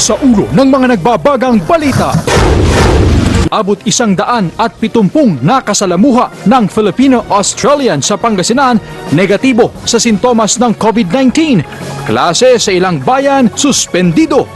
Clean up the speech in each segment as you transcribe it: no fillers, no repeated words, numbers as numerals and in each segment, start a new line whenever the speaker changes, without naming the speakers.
Sa ulo ng mga nagbabagang balita, abot 170 nakasalamuha ng Filipino-Australian sa Pangasinan negatibo sa sintomas ng COVID-19. Klase sa ilang bayan suspendido.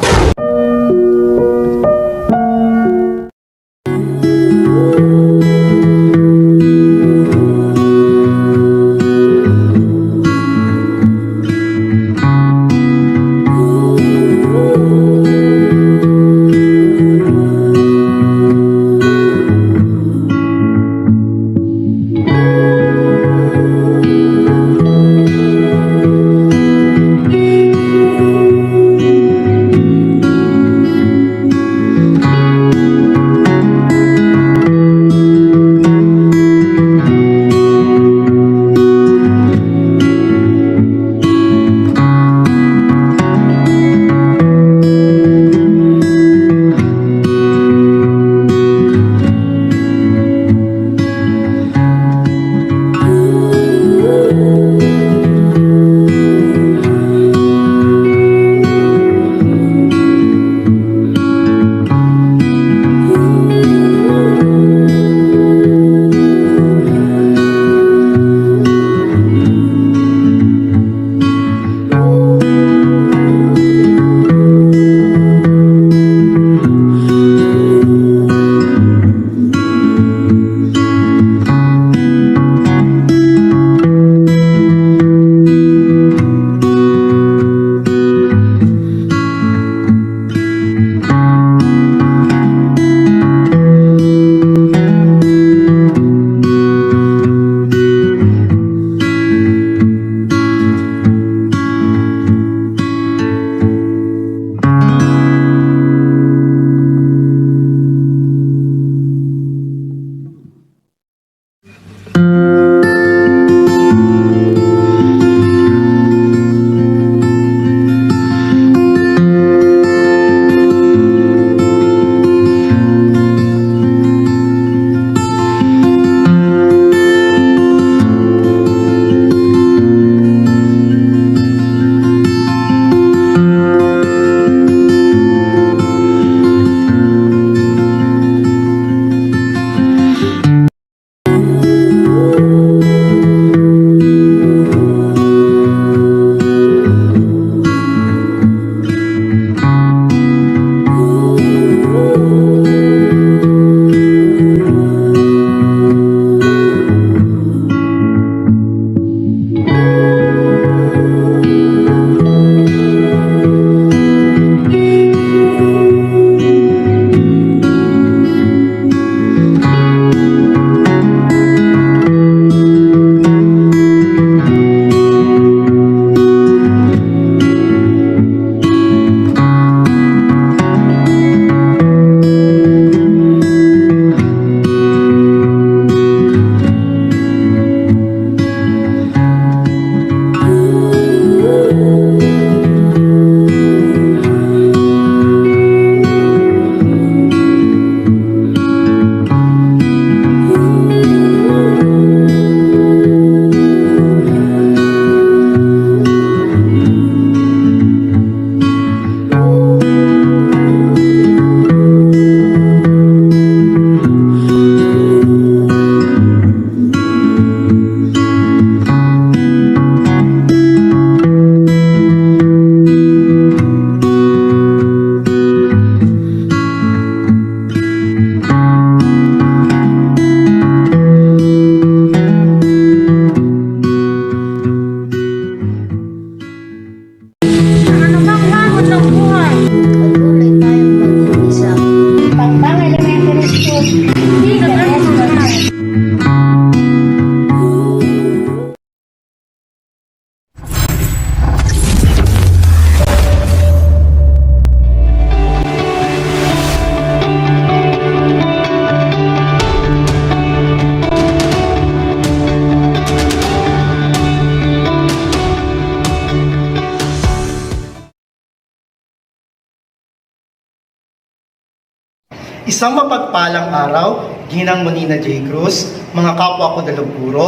Isang mapagpalang araw, Ginang Monina J. Cruz, mga kapwa ko dalawang guro,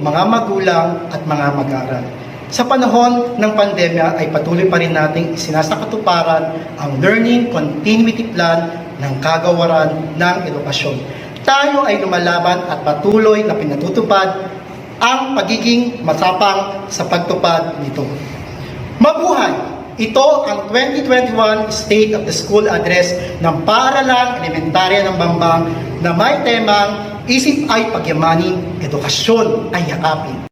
mga magulang at mga mag-aaral. Sa panahon ng pandemya ay patuloy pa rin nating isinasakatuparan ang Learning Continuity Plan ng Kagawaran ng Edukasyon. Tayo ay lumalaban at patuloy na pinatutupad ang pagiging matapang sa pagtupad nito. Mabuhay! Ito ang 2021 State of the School Address ng Paaralang Elementarya ng Bambang na may temang Isip ay Pagyamanin, Edukasyon ay Yakapin.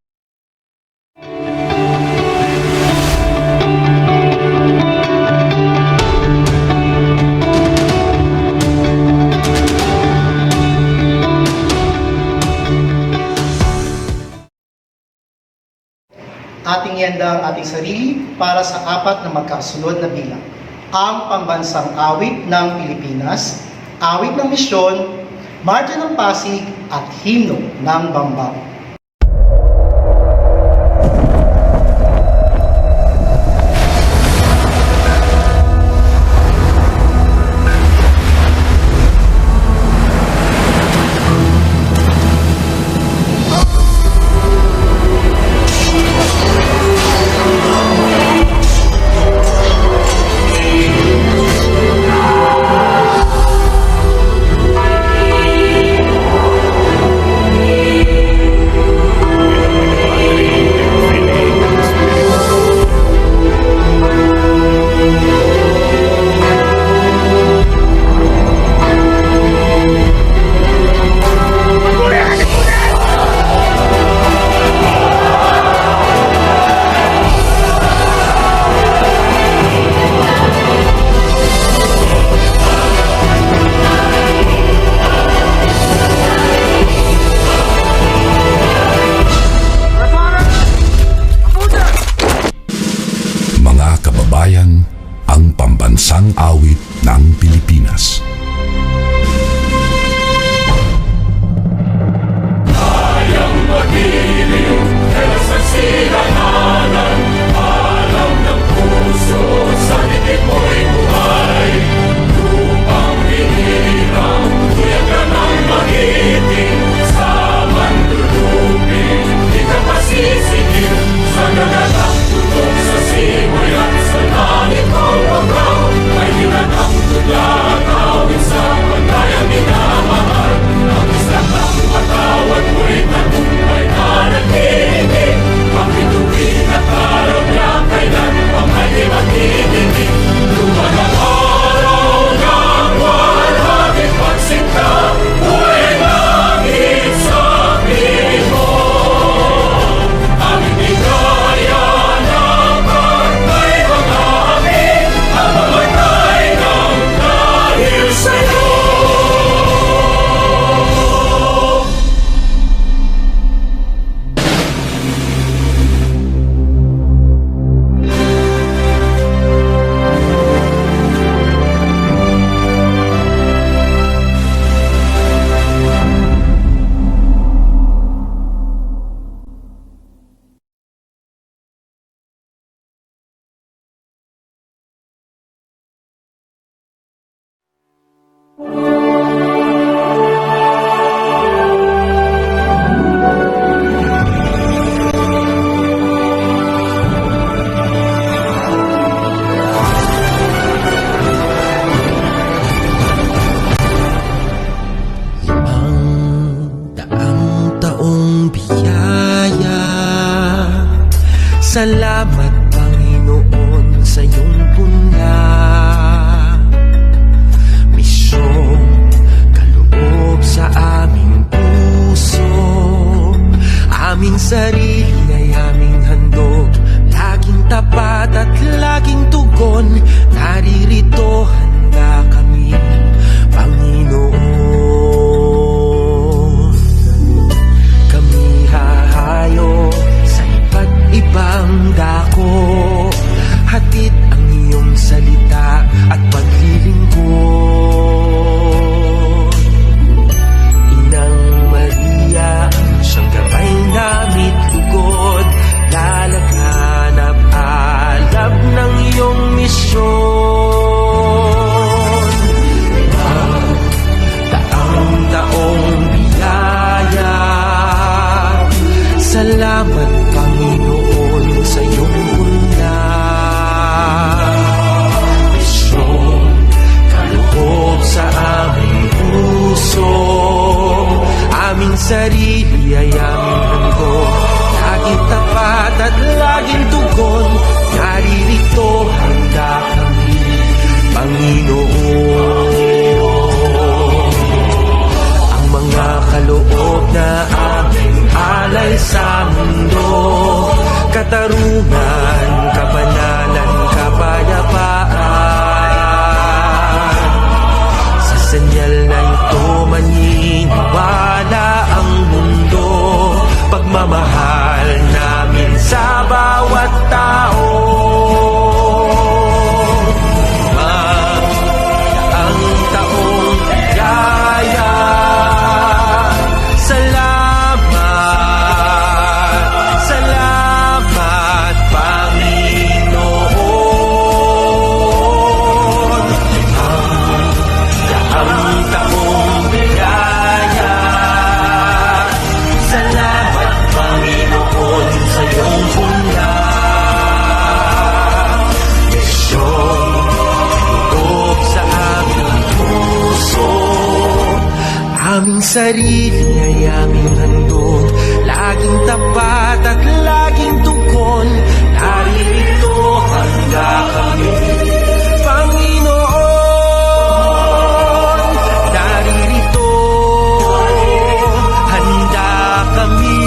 Ating ihanda ang ating sarili para sa apat na magkasunod na bilang. Ang Pambansang Awit ng Pilipinas, Awit ng Misyon, Marcha ng Pasig at Himno ng Bambang.
Ang Pambansang Awit ng Pilipinas.
Kayang magiliw, kaya sa silanganan, alam ng puso, sa titik mo'y buhay. Lupang hinirang, tuyagan ang magiting, sa mandulupin, di ka pasisigil, sa nagatang tutok sa simoy at sa langit kong pagkaw, ay hinatang tudla, tawid sa pagkayang minamahal, ang isang patawad mo'y tagumpay na naghihinig, bakit
aming sarili ay aming handog, laging tapat at laging tugon. Naririto handa kami, Panginoon. Naririto handa kami,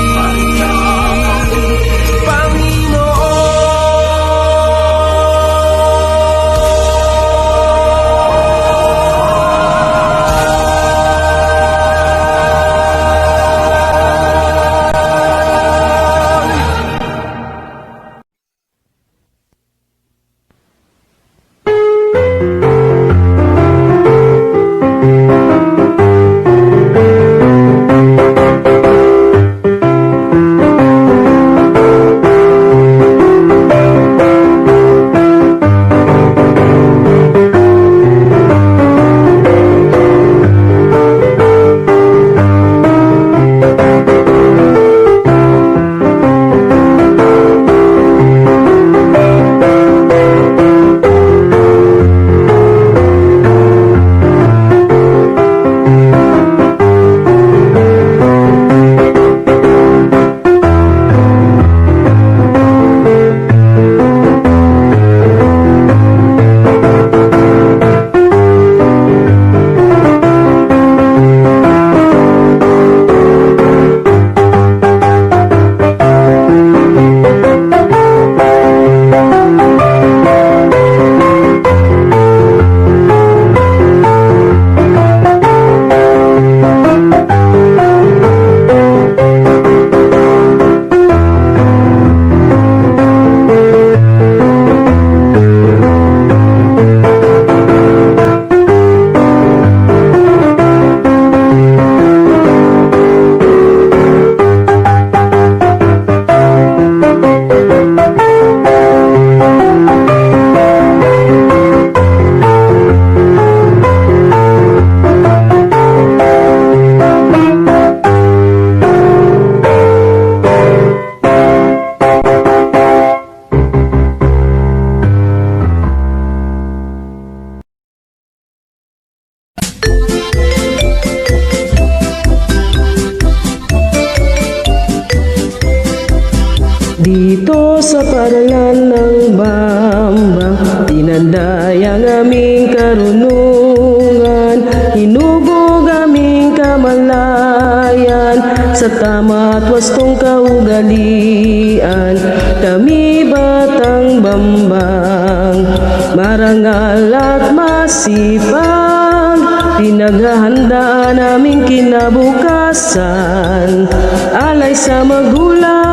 dito sa paralan ng Bamba, tinanday ang aming karunungan, hinubog aming kamalayan, sa tama at wastong kaugalian. Kami batang Bambang, marangal at masipag, pinaghahandaan naming kinabukasan, alay sa magulang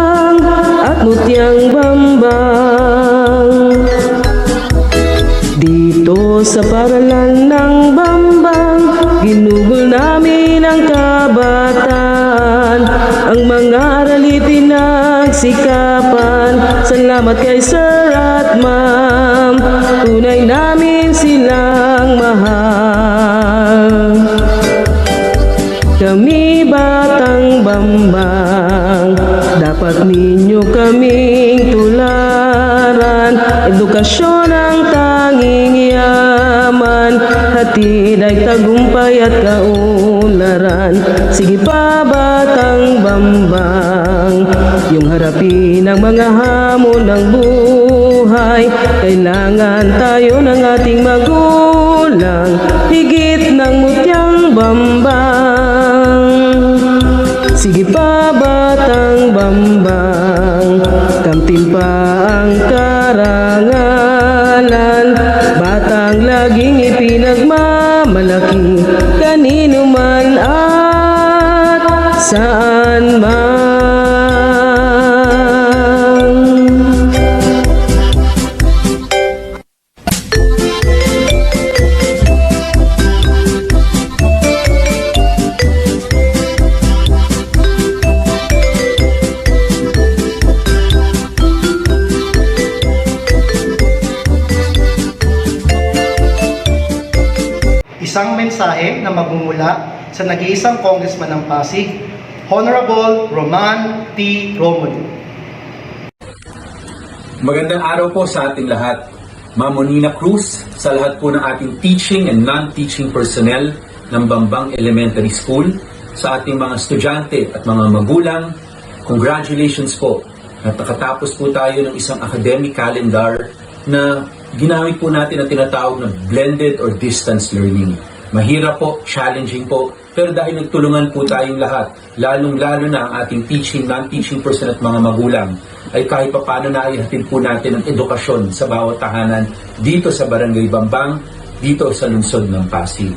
at mutyang Bambang. Dito sa paralan ng Bambang, ginugol namin ang kabataan, ang mga arali pinagsikapan. Salamat kay Sir at Ma'am, tunay namin silang mahal. Kami batang Bambang, dapat ninyo kaming tularan. Edukasyon ang tanging yaman, hatid ay tagumpay at kaunlaran. Sige pa batang Bambang, yung harapin ang mga hamon ng buhay. Kailangan tayo ng ating magulang, higit ng mutyang Bambang. Sige pa batang Bambang, kamtin pa ang karangalan, batang laging ipinagmamalaki, kanino man at saan man.
Isang mensahe na magmumula sa nag-iisang congressman ng Pasig, Honorable Roman T. Romulo.
Magandang araw po sa ating lahat. Ma'am Monina Cruz, sa lahat po ng ating teaching and non-teaching personnel ng Bambang Elementary School, sa ating mga estudyante at mga magulang. Congratulations po. At nakatapos po tayo ng isang academic calendar na ginamit po natin ang tinatawag na blended or distance learning. Mahirap po, challenging po, pero dahil nagtulungan po tayong lahat, lalong-lalo na ang ating teaching, non-teaching person at mga magulang, ay kahit paano na ihatid po natin ang edukasyon sa bawat tahanan dito sa Barangay Bambang, dito sa lungsod ng Pasig.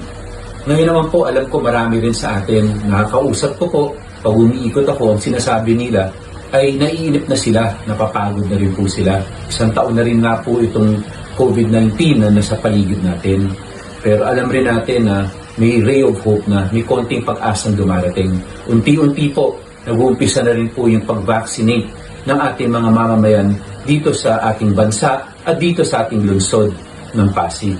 Ngayon naman po, alam ko marami rin sa atin, nakakausap ko po, pag umiikot ako, ang sinasabi nila ay naiinip na sila, napapagod na rin po sila. Isang taon na rin nga po itong COVID-19 na nasa paligid natin. Pero alam rin natin na may ray of hope na, may konting pag-asang dumarating. Unti-unti po, nag-uumpisa na rin po yung pag-vaccinate ng ating mga mamamayan dito sa ating bansa at dito sa ating lungsod ng Pasig.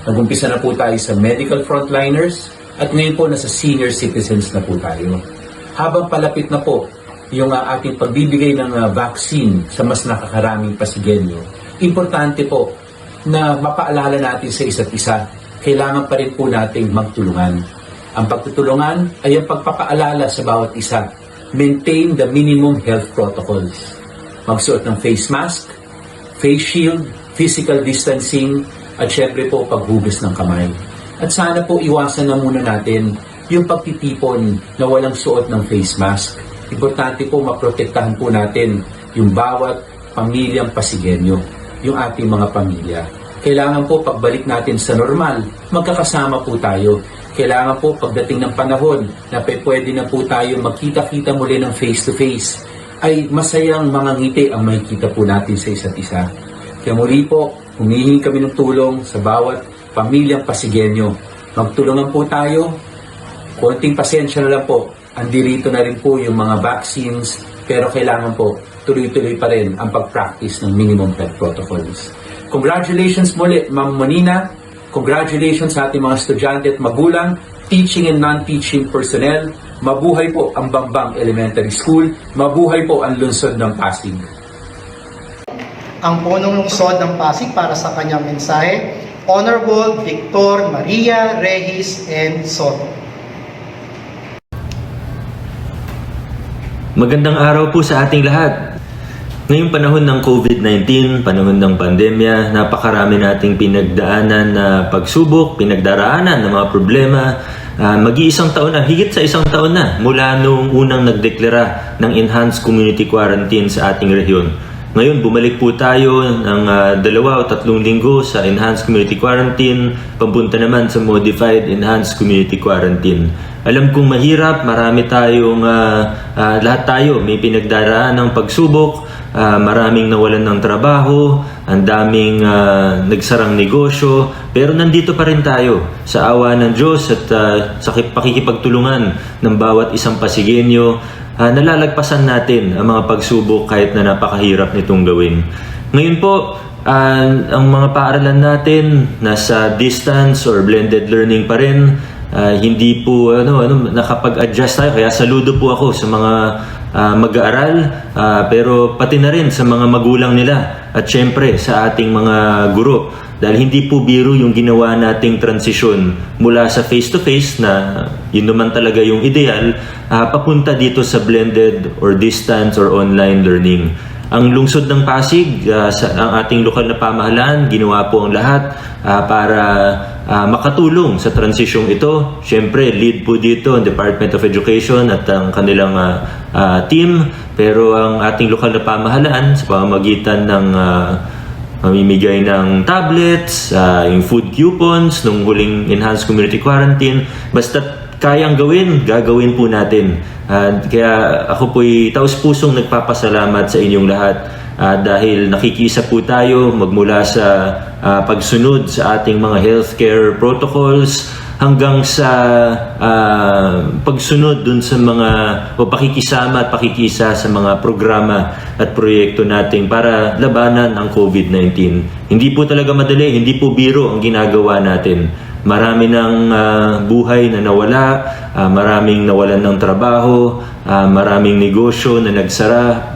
Nag-umpisa na po tayo sa medical frontliners at ngayon po nasa senior citizens na po tayo. Habang palapit na po yung ating pagbibigay ng vaccine sa mas nakakaraming Pasigenyo, importante po na mapaalala natin sa isa't isa, kailangan pa rin po nating magtulungan. Ang pagtutulungan ay ang pagpapaalala sa bawat isa. Maintain the minimum health protocols. Magsuot ng face mask, face shield, physical distancing, at syempre po paghugas ng kamay. At sana po iwasan na muna natin yung pagtitipon na walang suot ng face mask. Importante po maprotektahan po natin yung bawat pamilyang Pasigenyo, yung ating mga pamilya. Kailangan po pagbalik natin sa normal, magkakasama po tayo. Kailangan po pagdating ng panahon na pwede na po tayo magkita-kita muli ng face-to-face, ay masayang mga ngiti ang makikita po natin sa isa't isa. Kaya muli po, humihingi kami ng tulong sa bawat pamilyang Pasigenyo. Magtulungan po tayo, konting pasensya na lang po, andirito na rin po yung mga vaccines, pero kailangan po tuloy-tuloy pa rin ang pag-practice ng minimum health protocols. Congratulations muli, Ma'am Monina. Congratulations sa ating mga estudyante at magulang, teaching and non-teaching personnel. Mabuhay po ang Bambang Elementary School. Mabuhay po ang lungsod ng Pasig.
Ang punong lungsod ng Pasig para sa kanyang mensahe, Honorable Victor Maria Rehis and Soto.
Magandang araw po sa ating lahat. Ngayong panahon ng COVID-19, panahon ng pandemya, napakarami nating pinagdaanan na pagsubok, pinagdaraanan ng mga problema. Mag-iisang taon na, higit sa isang taon na mula noong unang nagdeklara ng enhanced community quarantine sa ating rehiyon. Ngayon, bumalik po tayo ng 2 o 3 linggo sa enhanced community quarantine, papunta naman sa modified enhanced community quarantine. Alam kong mahirap, marami tayong, lahat tayo may pinagdaraan ng pagsubok, maraming nawalan ng trabaho, ang daming nagsarang negosyo, pero nandito pa rin tayo sa awa ng Diyos at sa pakikipagtulungan ng bawat isang Pasigenyo. Nalalagpasan natin ang mga pagsubok kahit na napakahirap nitong gawin. Ngayon po, ang mga paaralan natin nasa distance or blended learning pa rin. Hindi po nakapag-adjust tayo, kaya saludo po ako sa mga mag-aaral, pero pati na rin sa mga magulang nila at syempre sa ating mga guro, dahil hindi po biro yung ginawa nating transisyon mula sa face-to-face na yun naman talaga yung ideal, papunta dito sa blended or distance or online learning. Ang lungsod ng Pasig, ang ating lokal na pamahalaan, ginawa po ang lahat para makatulong sa transisyong ito. Siyempre, lead po dito ang Department of Education at ang kanilang team. Pero ang ating lokal na pamahalaan sa pamamagitan ng mamimigay ng tablets, yung food coupons, nung huling enhanced community quarantine, basta kayang gawin, gagawin po natin. Kaya ako po'y taus-pusong nagpapasalamat sa inyong lahat dahil nakikisa po tayo magmula sa pagsunod sa ating mga healthcare protocols hanggang sa pagsunod dun sa mga o pakikisama at pakikisa sa mga programa at proyekto nating para labanan ang COVID-19. Hindi po talaga madali, hindi po biro ang ginagawa natin. Marami ng buhay na nawala, maraming nawalan ng trabaho, maraming negosyo na nagsara,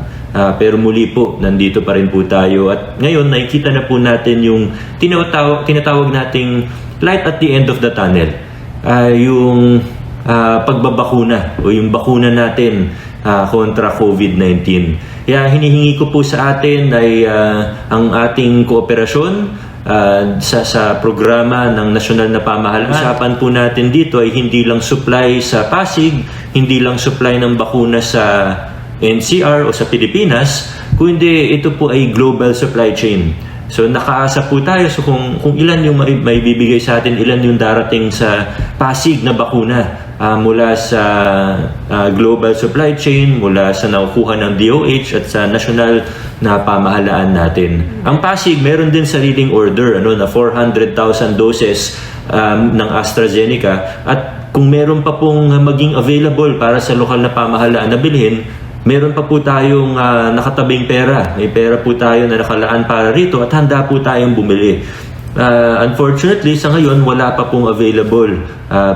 pero muli po, nandito pa rin po tayo. At ngayon, nakikita na po natin yung tinatawag nating light at the end of the tunnel. Yung pagbabakuna o yung bakuna natin kontra COVID-19. Kaya hinihingi ko po sa atin ay ang ating kooperasyon sa programa ng nasyonal na pamahalaan. Usapan po natin dito ay hindi lang supply sa Pasig, hindi lang supply ng bakuna sa NCR o sa Pilipinas, kundi ito po ay global supply chain. So nakaasa po tayo so kung ilan yung may bibigay sa atin, ilan yung darating sa Pasig na bakuna mula sa global supply chain, mula sa nakukuha ng DOH at sa national na pamahalaan natin. Ang Pasig meron din sariling order na 400,000 doses ng AstraZeneca, at kung meron pa pong maging available para sa lokal na pamahalaan na bilhin, meron pa po tayong nakatabing pera. May pera po tayo na nakalaan para rito at handa po tayong bumili. Unfortunately, sa ngayon, wala pa pong available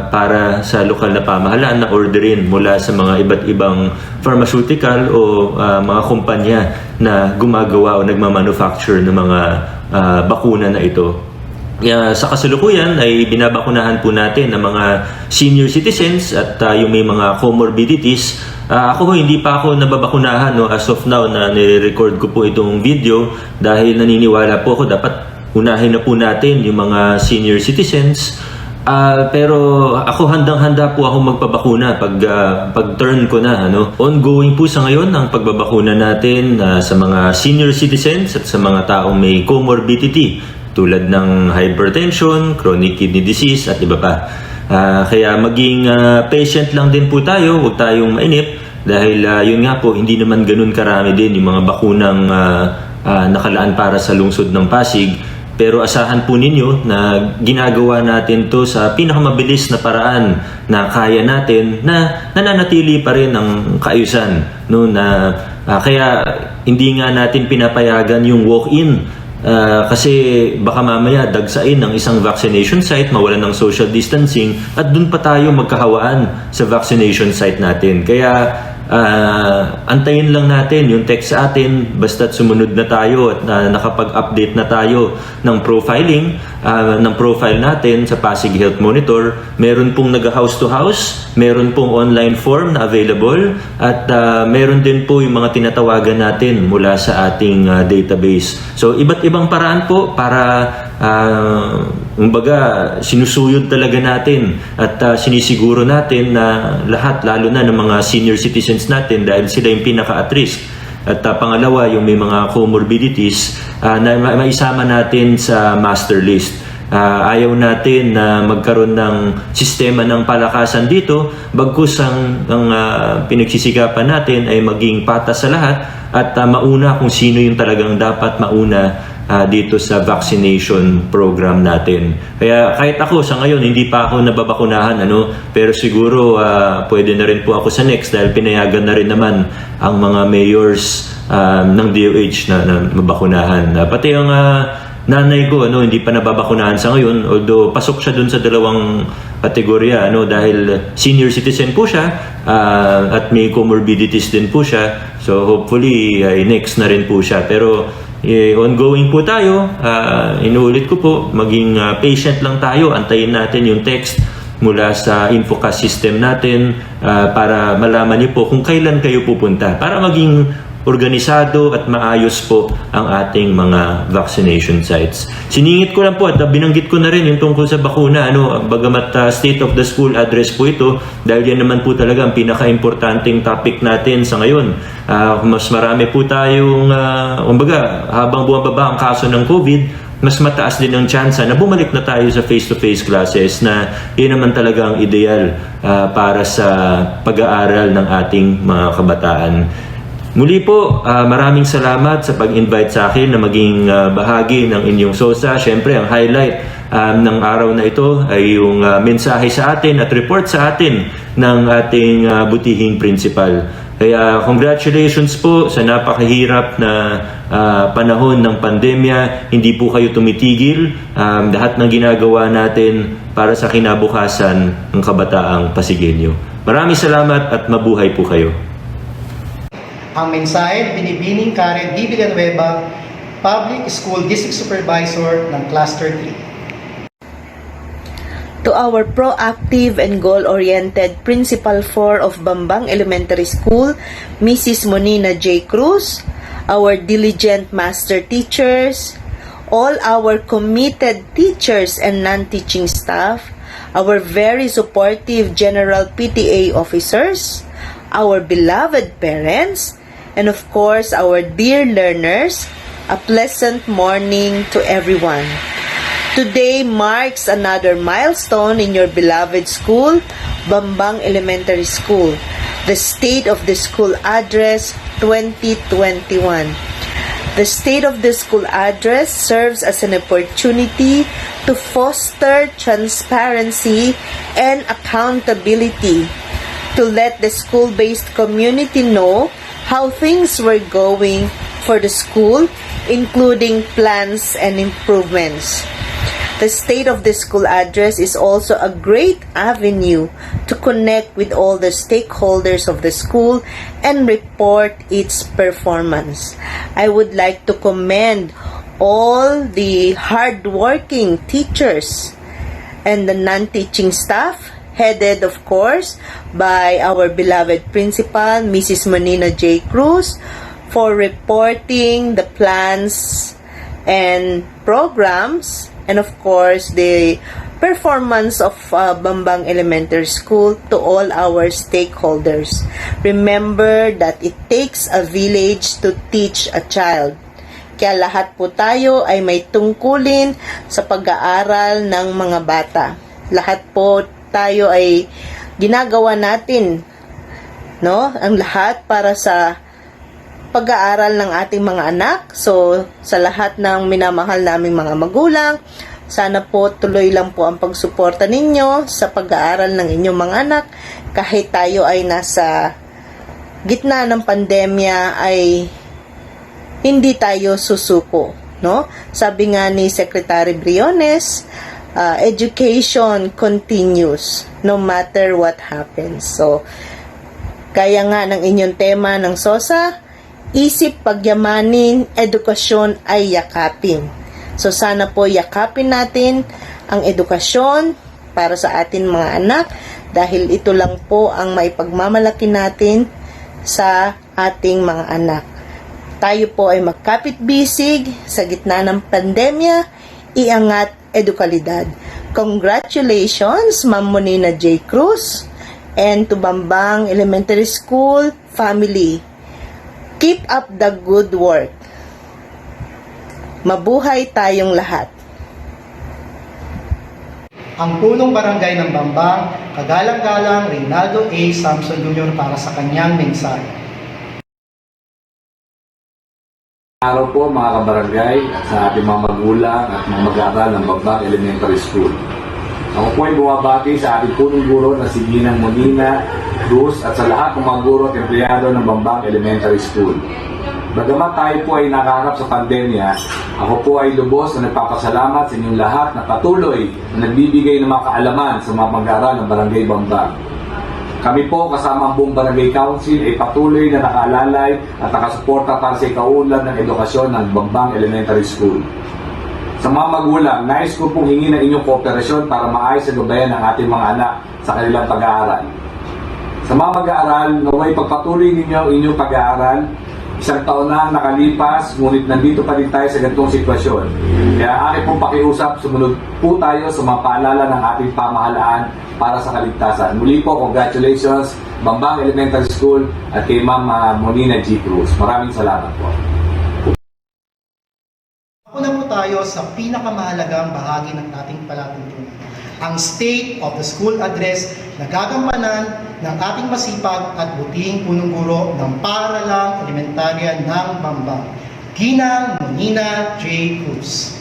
para sa lokal na pamahalaan na orderin mula sa mga iba't ibang pharmaceutical o mga kumpanya na gumagawa o nagmamanufacture ng mga bakuna na ito. Sa kasalukuyan ay binabakunahan po natin ng mga senior citizens at yung may mga comorbidities. Ako hindi pa ako nababakunahan as of now na nire-record ko po itong video dahil naniniwala po ako dapat unahin na po natin yung mga senior citizens. Pero ako handang-handa po ako magpabakuna pag turn ko na. Ongoing po sa ngayon ang pagbabakuna natin sa mga senior citizens at sa mga taong may comorbidity tulad ng hypertension, chronic kidney disease at iba pa. Kaya maging patient lang din po tayo, huwag tayong mainip dahil yun nga po, hindi naman ganun karami din yung mga bakunang nakalaan para sa lungsod ng Pasig. Pero asahan po ninyo na ginagawa natin to sa pinakamabilis na paraan na kaya natin na nananatili pa rin ang kaayusan. Kaya hindi nga natin pinapayagan yung walk-in. Kasi baka mamaya dagsain ng isang vaccination site, mawalan ng social distancing at dun pa tayo magkahawaan sa vaccination site natin. Kaya antayin lang natin yung text sa atin basta't sumunod na tayo at nakapag-update na tayo ng profiling ng profile natin sa Pasig Health Monitor. Meron pong nag-house to house, meron pong online form na available at meron din po yung mga tinatawagan natin mula sa ating database. So iba't ibang paraan po para sinusuyod talaga natin at sinisiguro natin na lahat, lalo na ng mga senior citizens natin dahil sila yung pinaka at risk. At pangalawa, yung may mga comorbidities na maisama natin sa master list. Ayaw natin na magkaroon ng sistema ng palakasan dito, bagkus ang pinagsisikapan natin ay maging patas sa lahat at mauna kung sino yung talagang dapat mauna dito sa vaccination program natin. Kaya kahit ako sa ngayon hindi pa ako nababakunahan pero siguro pwede na rin po ako sa next dahil pinayagan na rin naman ang mga mayors ng DOH na mabakunahan. Pati ang nanay ko hindi pa nababakunahan sa ngayon, although pasok siya dun sa dalawang kategorya dahil senior citizen po siya at may comorbidities din po siya. So hopefully next na rin po siya. Pero ongoing po tayo. Inuulit ko po, maging patient lang tayo. Antayin natin yung text mula sa Infocast system natin para malaman niyo po kung kailan kayo pupunta para maging organisado at maayos po ang ating mga vaccination sites. Siningit ko lang po at binanggit ko na rin yung tungkol sa bakuna. Bagamat state of the school address po ito dahil yan naman po talaga ang pinaka-importanting topic natin sa ngayon. Mas marami po tayong, habang bumababa ang kaso ng COVID, mas mataas din ang tsansa na bumalik na tayo sa face-to-face classes na yun naman talaga ang ideal para sa pag-aaral ng ating mga kabataan. Muli po, maraming salamat sa pag-invite sa akin na maging bahagi ng inyong SOSA. Siyempre, ang highlight ng araw na ito ay yung mensahe sa atin at report sa atin ng ating butihing principal. Kaya congratulations po sa napakahirap na panahon ng pandemya. Hindi po kayo tumitigil. Lahat ng ginagawa natin para sa kinabukasan ng kabataang Pasigueño. Maraming salamat at mabuhay po kayo.
Ang mensahe binibining Karen D. Villanueva, Public School District Supervisor ng Cluster 3.
To our proactive and goal-oriented Principal 4 of Bambang Elementary School, Mrs. Monina J. Cruz, our diligent master teachers, all our committed teachers and non-teaching staff, our very supportive General PTA officers, our beloved parents, and of course, our dear learners, a pleasant morning to everyone. Today marks another milestone in your beloved school, Bambang Elementary School, the State of the School Address 2021. The State of the School Address serves as an opportunity to foster transparency and accountability, to let the school-based community know how things were going for the school, including plans and improvements. The State of the School Address is also a great avenue to connect with all the stakeholders of the school and report its performance. I would like to commend all the hardworking teachers and the non-teaching staff, headed of course by our beloved principal, Mrs. Monina J. Cruz, for reporting the plans and programs, and of course the performance of Bambang Elementary School to all our stakeholders. Remember that it takes a village to teach a child. Kaya lahat po tayo ay may tungkulin sa pag-aaral ng mga bata. Lahat po tayo ay ginagawa natin, no? Ang lahat para sa pag-aaral ng ating mga anak. So, sa lahat ng minamahal naming mga magulang, sana po tuloy lang po ang pagsuporta ninyo sa pag-aaral ng inyong mga anak. Kahit tayo ay nasa gitna ng pandemya, ay hindi tayo susuko, no? Sabi nga ni Secretary Briones, education continues no matter what happens. So, kaya nga ng inyong tema ng SOSA, isip pagyamanin, edukasyon ay yakapin. So sana po yakapin natin ang edukasyon para sa atin mga anak, dahil ito lang po ang maipagmamalaki natin sa ating mga anak. Tayo po ay magkapit-bisig sa gitna ng pandemya, iangat edukalidad. Congratulations, Ma'am Monina J. Cruz, and to Bambang Elementary School family. Keep up the good work. Mabuhay tayong lahat.
Ang punong barangay ng Bambang, kagalang-galang Reynaldo A. Samson Jr. para sa kanyang mensahe.
Araw po mga kabarangay at sa ating mga magulang at mga mag-aaral ng Bambang Elementary School. Ako po ay bumabati sa ating punong guro na si Ginang Monina Cruz at sa lahat ng mga guro at empleyado ng Bambang Elementary School. Bagamat tayo po ay nakaharap sa pandemya, ako po ay lubos na nagpapasalamat sa inyong lahat na patuloy na nagbibigay ng mga kaalaman sa mga mag-aaral ng Barangay Bambang. Kami po kasama ang buong Barangay Council ay patuloy na nakaalalay at nakasuporta para sa ikaunlad ng edukasyon ng Bambang Elementary School. Sa mga magulang, nais ko pong hingi ng inyong kooperasyon para maayos sa gabayan ng ating mga anak sa kanilang pag-aaral. Sa mga mag-aaral, naway pagpatuloy ninyo ang inyong pag-aaral. Isang taon na ang nakalipas, ngunit nandito pa rin tayo sa ganitong sitwasyon. Kaya aking pong pakiusap, sumunod po tayo sa mga paalala ng ating pamahalaan para sa kaligtasan. Muli po, congratulations, Bambang Elementary School at kay Ma'am Monina G. Cruz. Maraming salamat po.
Una po tayo sa pinakamahalagang bahagi ng ating palatuntunan, ang State of the School Address na gagampanan ng ating masipag at butihing punong guro ng Paaralang Elementarya ng Bambang, Ginang Monina J. Cruz.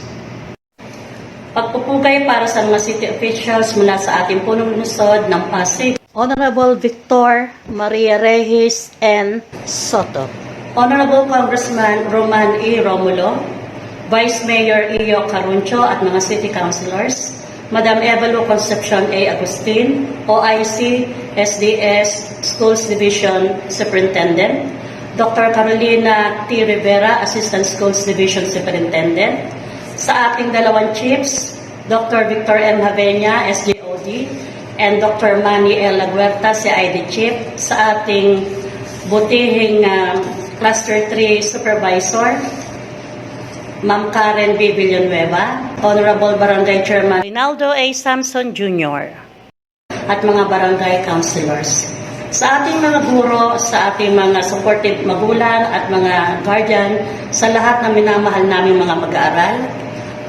Pagpupugay para sa mga city officials mula sa ating punong lungsod ng Pasig. Honorable Victor Maria Reyes N. Soto. Honorable Congressman Roman E. Romulo, Vice Mayor Iyo Caruncho at mga City Councilors, Madam Evalo Concepcion A. Agustin, OIC, SDS, Schools Division Superintendent, Dr. Carolina T. Rivera, Assistant Schools Division Superintendent, sa ating dalawang chiefs, Dr. Victor M. Havenia, SGO and Dr. Manny L. Laguerta, si ID Chief, sa ating butihing Cluster 3 Supervisor, Ma'am Karen B. Villanueva, Honorable Barangay Chairman Rinaldo A. Samson Jr., at mga barangay councilors. Sa ating mga guro, sa ating mga supportive magulang at mga guardian, sa lahat ng minamahal naming mga mag-aaral,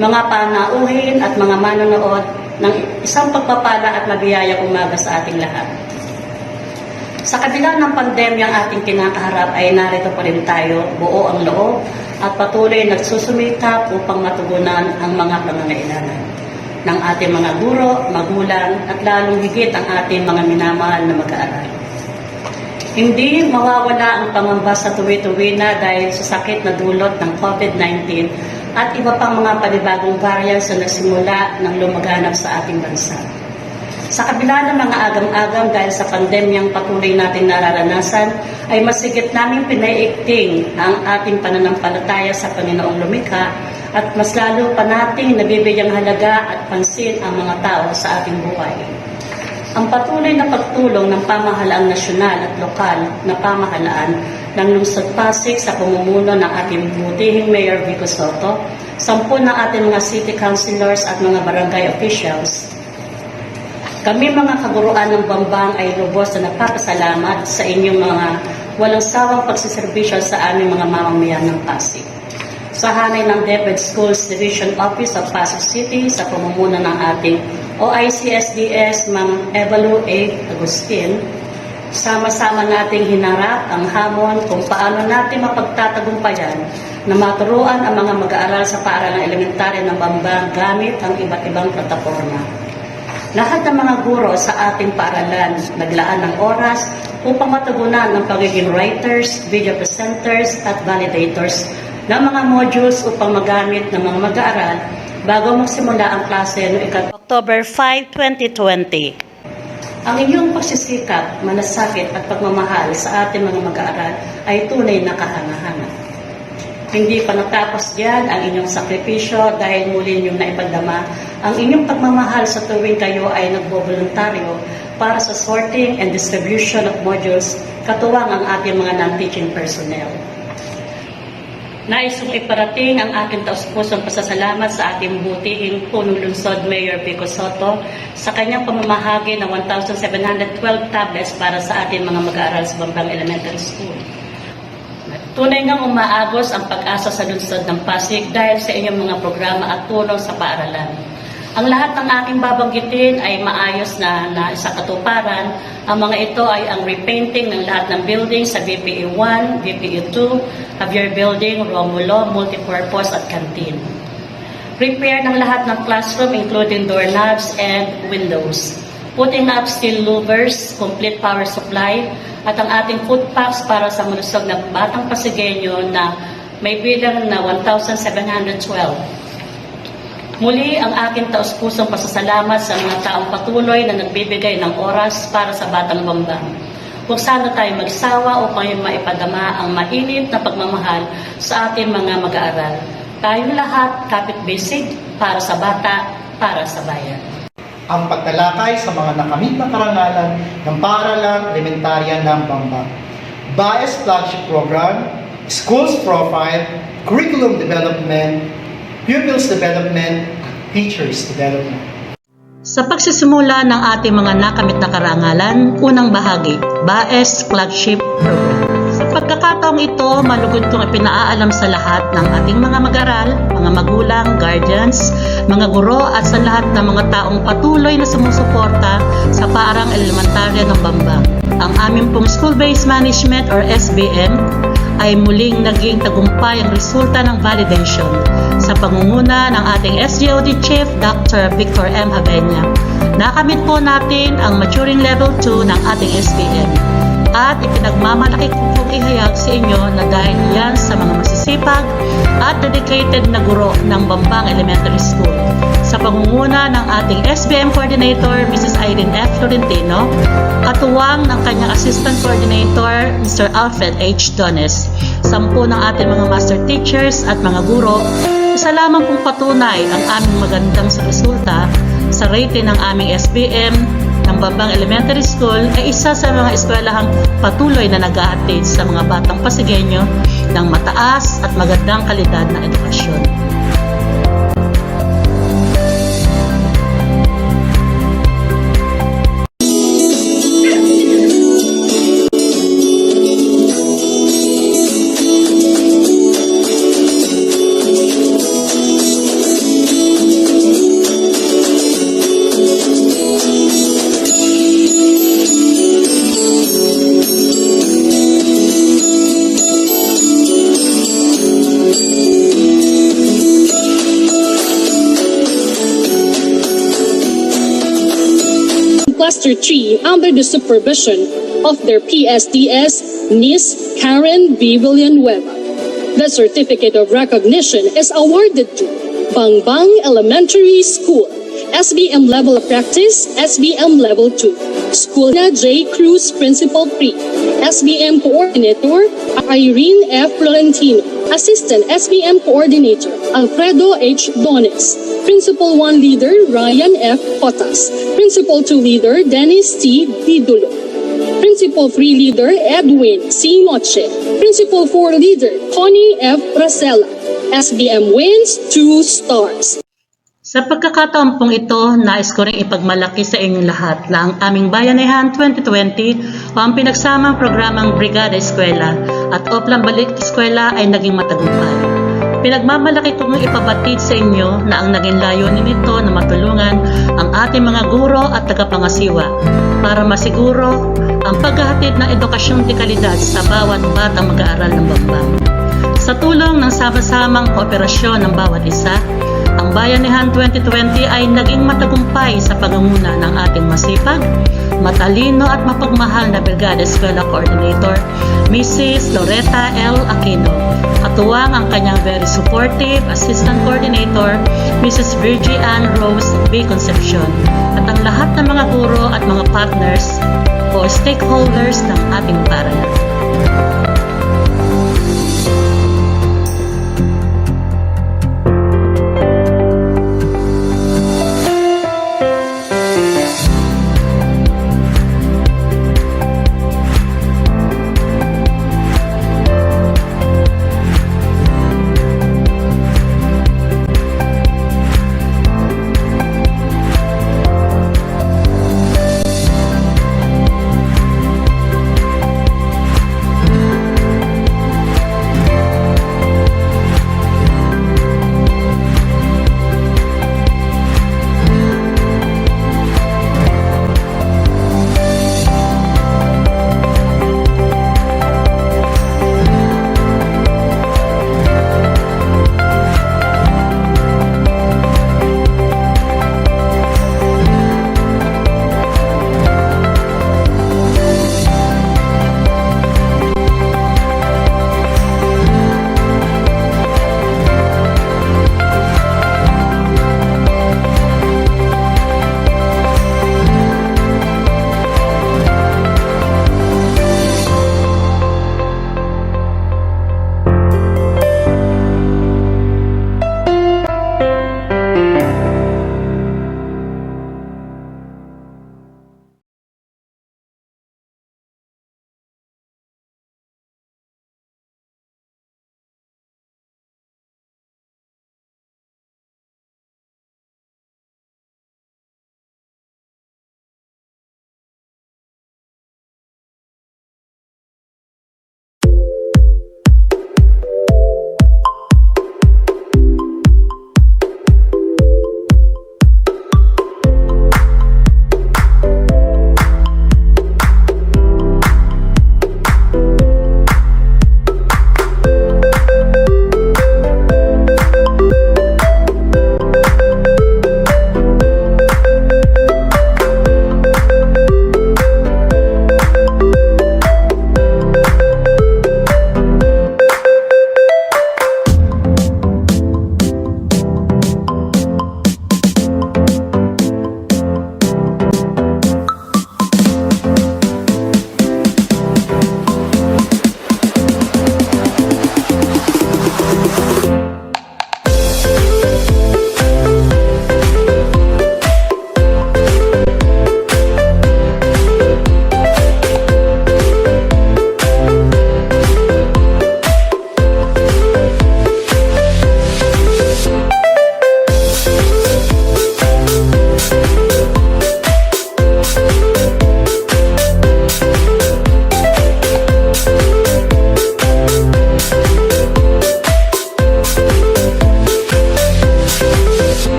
mga panauhin at mga manonood ng isang pagpapala at mabiyayang umaga sa ating lahat. Sa kabila ng pandemya ang ating kinakaharap ay narito pa rin tayo, buo ang loob at patuloy nagsusumikap upang matugunan ang mga pangangailangan ng ating mga guro, magulang at lalong higit ang ating mga minamahal na mag-aaral. Hindi mawawala ang pangamba sa tuwi-tuwi na dahil sa sakit na dulot ng COVID-19 at iba pang mga panibagong variants na nagsimula ng lumaganap sa ating bansa. Sa kabila ng mga agam-agam dahil sa pandemyang patuloy natin nararanasan, ay masigit naming pinaiigting ang ating pananampalataya sa Panginoong Lumikha at mas lalo pa nating nabibigyang halaga at pansin ang mga tao sa ating buhay. Ang patuloy na pagtulong ng pamahalaang nasyonal at lokal na pamahalaan ng Lungsod Pasig sa pamumuno ng ating butihing Mayor Vico Soto, 10 ng ating mga city councilors at mga barangay officials. Kami mga kaguruan ng Bambang ay lubos na nagpapasalamat sa inyong mga walang sawang pagsiservisyo sa aming mga mamamayan ng Pasig. Sa hanay ng DepEd Schools Division Office of Pasig City sa pamumuno ng ating OICSDS Ma'am Evalu A. Agustin, sama-sama nating hinarap ang hamon kung paano natin mapagtatagumpayan na maturuan ang mga mag-aaral sa paaralang elementarya ng Bambang gamit ang iba't ibang plataforma. Lahat ng mga guro sa ating paaralan naglaan ng oras upang matugunan ang pagiging writers, video presenters at validators ng mga modules upang magamit ng mga mag-aaral bago magsimula ang klase noong October 5, 2020. Ang inyong pagsisikap, malasakit at pagmamahal sa ating mga mag-aaral ay tunay na kahanga-hanga. Hindi pa natapos diyan ang inyong sakripisyo dahil muli ninyong naipagdama ang inyong pagmamahal sa tuwing kayo ay nagboboluntaryo para sa sorting and distribution of modules katuwang ang ating mga non-teaching personnel. Nais kong iparating ang aking taus-pusong pasasalamat sa ating butihing punong lungsod Mayor Vico Soto sa kanyang pamamahagi ng 1,712 tablets para sa ating mga mag-aaral sa Bambang Elementary School. Tunay ngang umaagos ang pag-asa sa lungsod ng Pasig dahil sa inyong mga programa at tulong sa paaralan. Ang lahat ng aking babanggitin ay maayos na sa katuparan. Ang mga ito ay ang repainting ng lahat ng building sa BPE 1, BPE 2, Javier Building, Romulo, Multipurpose at Canteen. Repair ng lahat ng classroom including doorknobs and windows. Putting up steel louvers, complete power supply, at ang ating food packs para sa malusog na batang Pasigueño na may bilang na 1,712. Muli ang aking taus-pusong pasasalamat sa mga taong patuloy na nagbibigay ng oras para sa Batang Bambang. Kung sana tayo magsawa upang maipadama ang mainit na pagmamahal sa ating mga mag-aaral. Tayong lahat kapit-bisig para sa bata, para sa bayan.
Ang pagtalakay sa mga nakamit na karangalan ng paaralang elementarya ng Bambang. BAES Flagship Program, Schools Profile, Curriculum Development, Pupils Development, Teachers Development.
Sa pagsisimula ng ating mga nakamit na karangalan, unang bahagi, BAES Flagship Program. Sa pagkakataong ito, malugod kong ipinaalam sa lahat ng ating mga mag-aral, mga magulang, guardians, mga guro at sa lahat ng mga taong patuloy na sumusuporta sa paarang elementarya ng Bambang. Ang aming pong School-Based Management or SBM ay muling naging tagumpay ang resulta ng validation sa pangunguna ng ating SGOD Chief Dr. Victor M. Habenya. Nakamit po natin ang maturing level 2 ng ating SBM at ipinagmamalaki ko pong ihayag sa inyo na dahil yan sa mga masisipag at dedicated na guro ng Bambang Elementary School. Sa pangunguna ng ating SBM Coordinator, Mrs. Irene F. Florentino, katuwang ng kanyang Assistant Coordinator, Mr. Alfred H. Dones, 10 ng ating mga Master Teachers at mga guro, isa lamang pong patunay ang aming magandang resulta sa rating ng aming SBM ng Bambang Elementary School ay isa sa mga eskwelahang patuloy na nag-aatid sa mga batang Pasigueño ng mataas at magandang kalidad na edukasyon.
Cluster 3 under the supervision of their PSDS, Miss Karen B. Villanueva. The certificate of recognition is awarded to Bangbang Elementary School, SBM Level of Practice, SBM Level 2, School na J. Cruz Principal 3, SBM Coordinator Irene F. Florentino, Assistant SBM Coordinator Alfredo H. Dones, Principal 1 Leader Ryan F. Potas, Principal 2 Leader Dennis T. Didulo, Principal 3 Leader Edwin C. Noche, Principal 4 Leader Connie F. Racela. SBM wins 2 stars.
Sa pagkakataon pong ito, nais ko rin ipagmalaki sa inyong lahat na ang aming Bayanihan 2020 o ang pinagsamang programang Brigada Eskwela at Oplan Balik Eskwela ay naging matagumpay. Pinagmamalaki kong ipabatid sa inyo na ang naging layunin nito na matulungan ang ating mga guro at tagapangasiwa para masiguro ang paghahatid ng edukasyong de kalidad sa bawat batang mag-aaral ng Bambang. Sa tulong ng sama-samang kooperasyon ng bawat isa, ang Bayanihan 2020 ay naging matagumpay sa pangunguna ng ating masipag, matalino at mapagmahal na Brigada Eskwela Coordinator, Mrs. Loretta L. Aquino. Katuwang ang kanyang very supportive Assistant Coordinator, Mrs. Virgie Ann Rose B. Concepcion, at ang lahat ng mga guro at mga partners o stakeholders ng ating paaralan.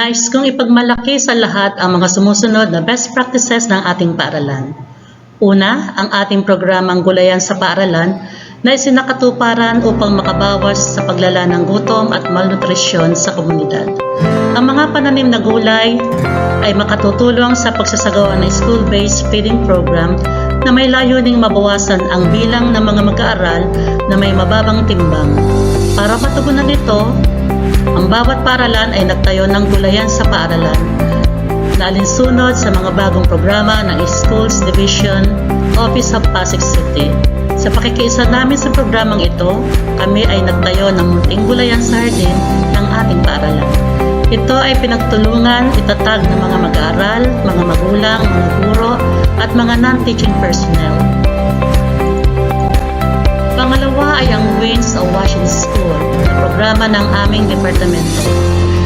Nais kong ipagmalaki sa lahat ang mga sumusunod na best practices ng ating paaralan. Una, ang ating programang Gulayan sa Paaralan na isinakatuparan upang makabawas sa paglala ng gutom at malnutrisyon sa komunidad. Ang mga pananim na gulay ay makatutulong sa pagsasagawa ng school-based feeding program na may layuning mabawasan ang bilang ng mga mag-aaral na may mababang timbang. Para matugunan ito, ang bawat paaralan ay nagtayo ng Gulayan sa Paaralan na alinsunod sa mga bagong programa ng Schools Division Office of Pasig City. Sa pakikiisa namin sa programang ito, kami ay nagtayo ng munting gulayan sa hardin ng ating paaralan. Ito ay pinagtulungan, itatag ng mga mag-aaral, mga magulang, mga guro, at mga non-teaching personnel. Pangalawa ay ang WINS o Wash in School, na programa ng aming departamento.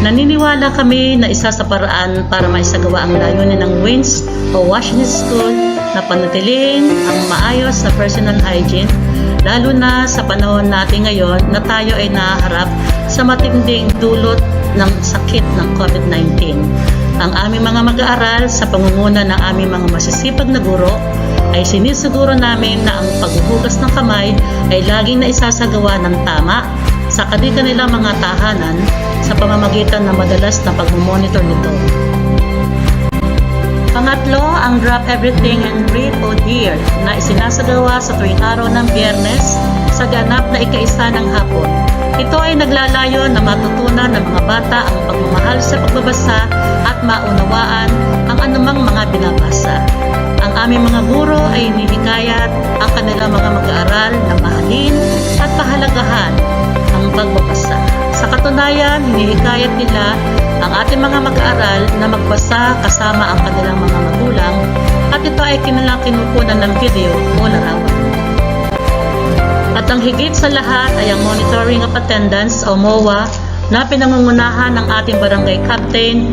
Naniniwala kami na isa sa paraan para maisagawa ang layunin ng WINS o Wash in School na panatilihin ang maayos na personal hygiene, lalo na sa panahon natin ngayon na tayo ay nahaharap sa matinding dulot ng sakit ng COVID-19. Ang aming mga mag-aaral sa pangunguna ng aming mga masisipag na guro ay sinisiguro namin na ang paghuhugas ng kamay ay laging naisasagawa ng tama sa kanilang mga tahanan sa pamamagitan ng madalas na pagmumonitor nito. Pangatlo, ang Drop Everything and Breathe O Dear na isinasagawa sa tuwing araw ng Biyernes sa ganap na ika-1 ng hapon. Ito ay naglalayo na matutunan ng mga bata ang pagmamahal sa pagbabasa at maunawaan ang anumang mga binabasa. Ang aming mga guro ay hinihikayat ang kanilang mga mag-aaral na mahalin at pahalagahan ang pagbabasa. Sa katunayan, hinihikayat nila ang ating mga mag-aaral na magbasa kasama ang kanilang mga magulang at ito ay kinukunan ng video o larawan. At ang higit sa lahat ay ang Monitoring of Attendance o MOA na pinangungunahan ng ating barangay captain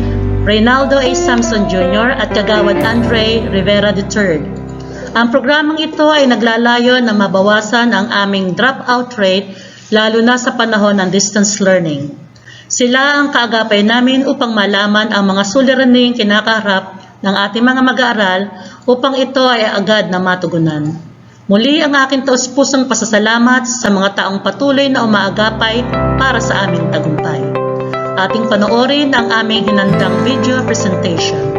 Reynaldo A. Samson Jr. at Kagawad Andre Rivera III. Ang programang ito ay naglalayo na mabawasan ang aming dropout rate lalo na sa panahon ng distance learning. Sila ang kaagapay namin upang malaman ang mga suliraning kinakaharap ng ating mga mag-aaral upang ito ay agad na matugunan. Muli ang aking taus-pusong pasasalamat sa mga taong patuloy na umaagapay para sa aming tagumpay. Ating panoorin ang aming hinandang video presentation.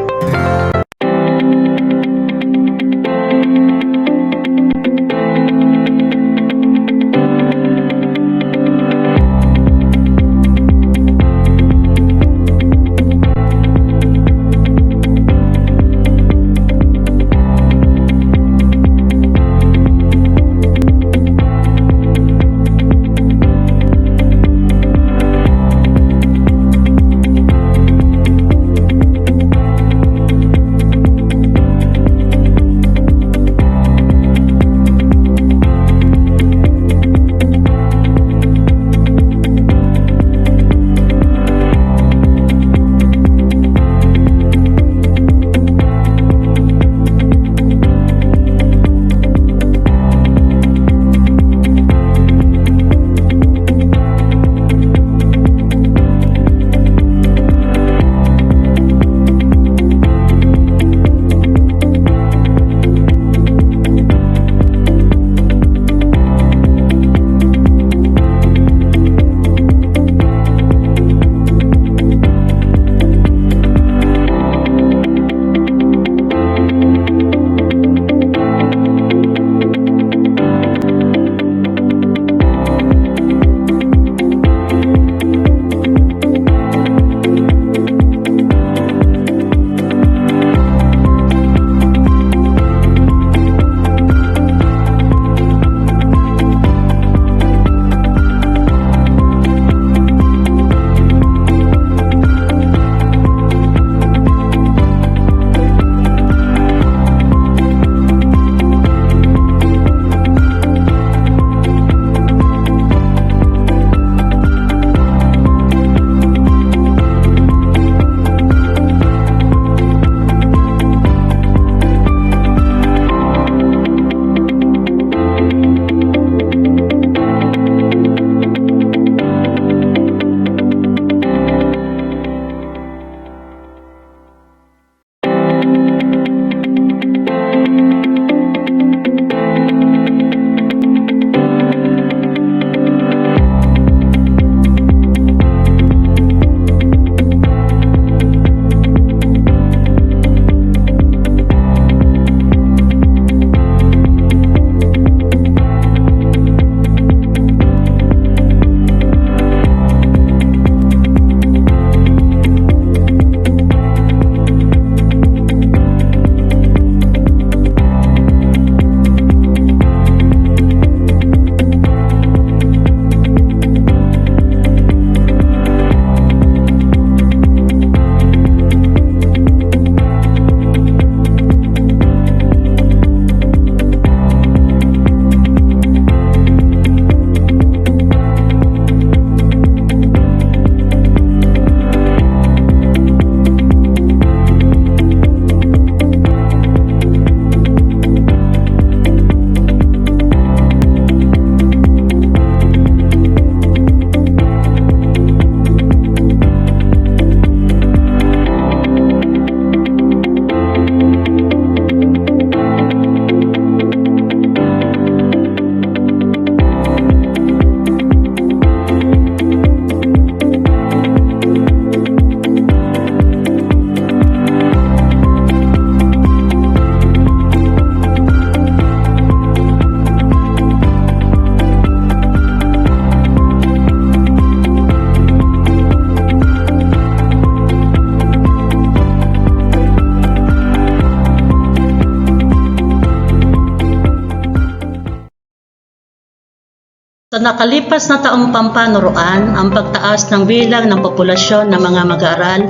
Sa nakalipas na taong pampanuruan, ang pagtaas ng bilang ng populasyon ng mga mag-aaral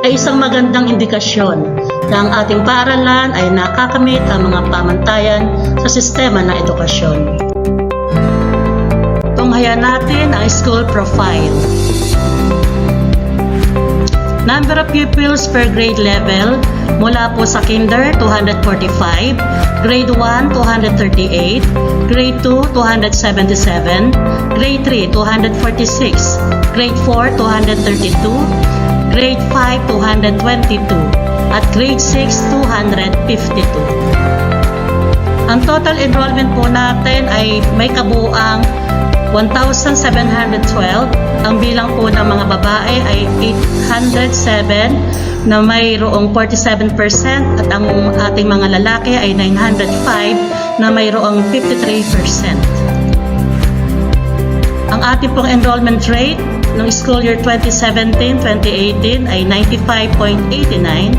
ay isang magandang indikasyon na ang ating paaralan ay nakakamit ang mga pamantayan sa sistema ng edukasyon. Tunghayan natin ang school profile. Number of pupils per grade level mula po sa Kinder 245, Grade 1 238, Grade 2 277, Grade 3 246, Grade 4 232, Grade 5 222, at Grade 6 252. Ang total enrollment po natin ay may kabuuang 1,712. Ang bilang po ng mga babae ay 807 na mayroong 47% at ang ating mga lalaki ay 905 na mayroong 53%. Ang ating pong enrollment rate ng school year 2017-2018 ay 95.89,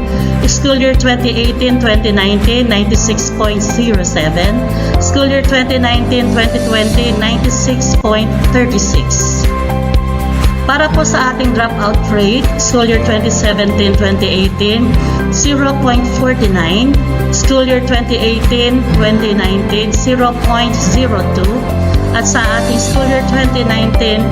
school year 2018-2019 96.07, school year 2019-2020 96.36. Para po sa ating dropout rate, school year 2017-2018, 0.49, school year 2018-2019, 0.02, at sa ating school year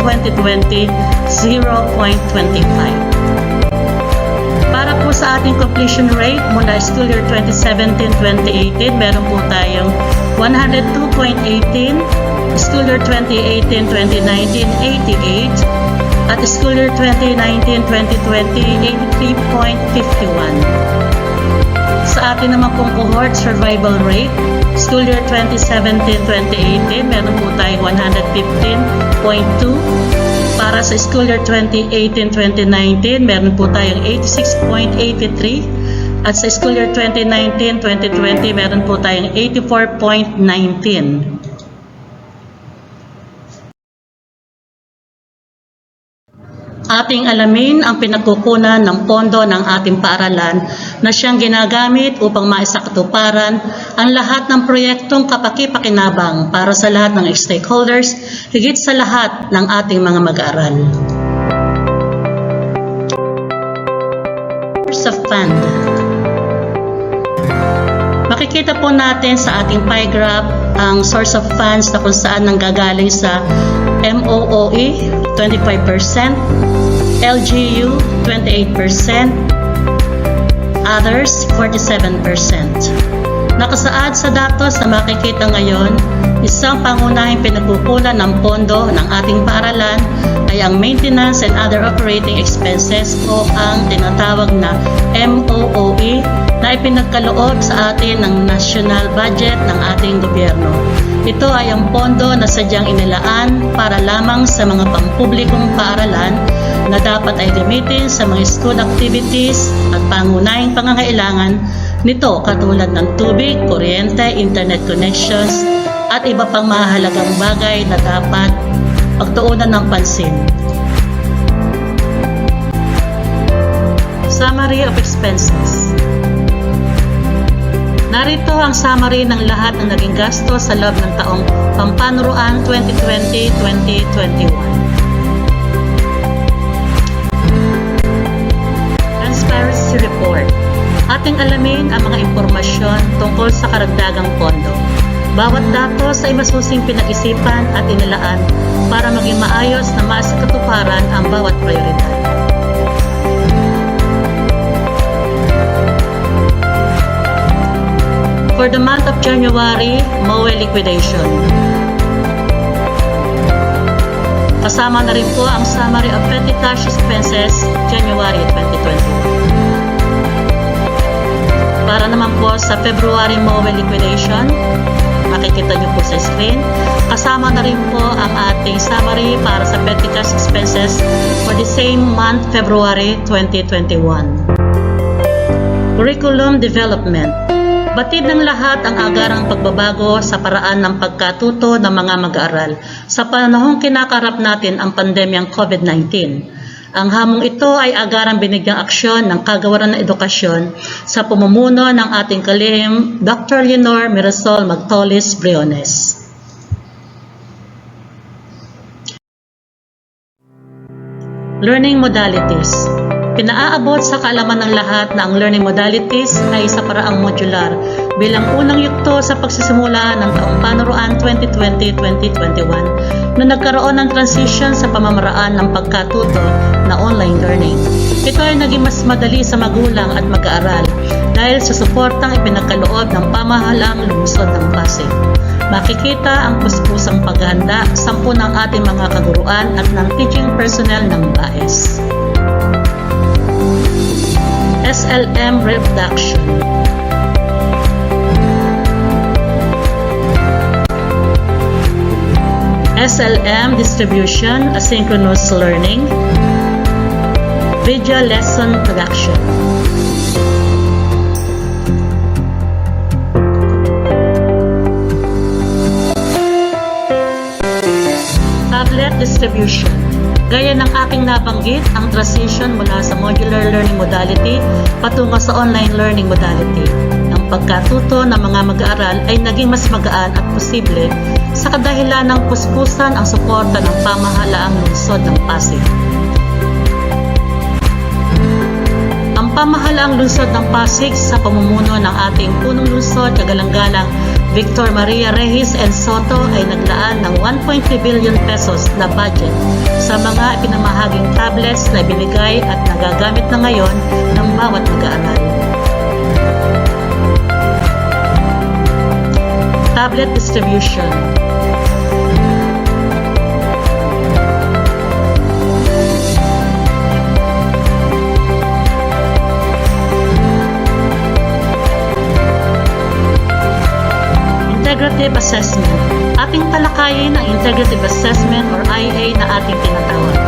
2019-2020, 0.25. Para po sa ating completion rate mula school year 2017-2018, meron po tayong 102.18, school year 2018-2019, 88, at school year 2019-2020, 83.51. Sa atin naman pong cohort survival rate, school year 2017-2018, meron po tayong 115.2. Para sa school year 2018-2019, meron po tayong 86.83. At sa school year 2019-2020, meron po tayong 84.19. Ating alamin ang pinagkukunan ng pondo ng ating paaralan na siyang ginagamit upang maisakatuparan ang lahat ng proyektong kapaki-pakinabang para sa lahat ng stakeholders, higit sa lahat ng ating mga mag-aaral. Source of fund. Makikita po natin sa ating pie graph ang source of funds na kung saan nanggagaling sa MOOE 25%, LGU 28%, others 47%. Nakasaad sa datos na makikita ngayon, isang pangunahing pinagkukunan ng pondo ng ating paaralan ay ang maintenance and other operating expenses o ang tinatawag na MOOE na ipinagkaloob sa atin ng national budget ng ating gobyerno. Ito ay ang pondo na sadyang inilaan para lamang sa mga pampublikong paaralan na dapat ay gamitin sa mga school activities at pangunahing pangangailangan nito katulad ng tubig, kuryente, internet connections at iba pang mahalagang bagay na dapat pagtuunan ng pansin. Summary of expenses. Narito ang summary ng lahat ng naging gasto sa loob ng taong pampanuruan 2020-2021. Transparency Report. Ating alamin ang mga impormasyon tungkol sa karagdagang pondo. Bawat datos ay masusing pinag-isipan at inilaan para maging maayos na maasakatuparan ang bawat prioridad. For the month of January, MOE liquidation. Kasama na rin po ang summary of petty cash expenses January 2020. Para naman po sa February MOE liquidation, makikita nyo po sa screen. Kasama na rin po ang ating summary para sa petty cash expenses for the same month, February 2021. Curriculum development. Batid ng lahat ang agarang pagbabago sa paraan ng pagkatuto ng mga mag-aaral sa panahong kinakarap natin ang pandemyang COVID-19. Ang hamong ito ay agarang binigyang aksyon ng Kagawaran ng Edukasyon sa pamumuno ng ating kalihim Dr. Leonor Mirasol Magtolis Briones. Learning modalities. Pinaaabot sa kaalaman ng lahat na ang learning modalities ay sa paraang modular bilang unang yugto sa pagsisimula ng taong panuruan 2020-2021 na nagkaroon ng transition sa pamamaraan ng pagkatuto na online learning. Ito ay naging mas madali sa magulang at mag-aaral dahil sa suportang ipinagkaloob ng pamahalaang lungsod ng Pasig. Makikita ang puspusang paghahanda sa ng ating mga kaguruan at ng teaching personnel ng BAES. SLM reduction. SLM distribution, asynchronous learning, video lesson production. Tablet distribution. Gaya ng aking nabanggit, ang transition mula sa modular learning modality patungo sa online learning modality. Ang pagkatuto ng mga mag-aaral ay naging mas magaan at posible sa kadahilan ng puspusan ang suporta ng pamahalaang lungsod ng Pasig. Ang pamahalaang lungsod ng Pasig sa pamumuno ng ating punong lungsod kagalang-galang Victor Maria Rehis and Soto ay naglaan ng 1.3 billion pesos na budget sa mga ipinamahaging tablets na binigay at nagagamit na ngayon ng bawat mag-aaral. Tablet distribution. Integrative assessment. Ating talakayin ang integrative assessment or IA na ating tinatawag.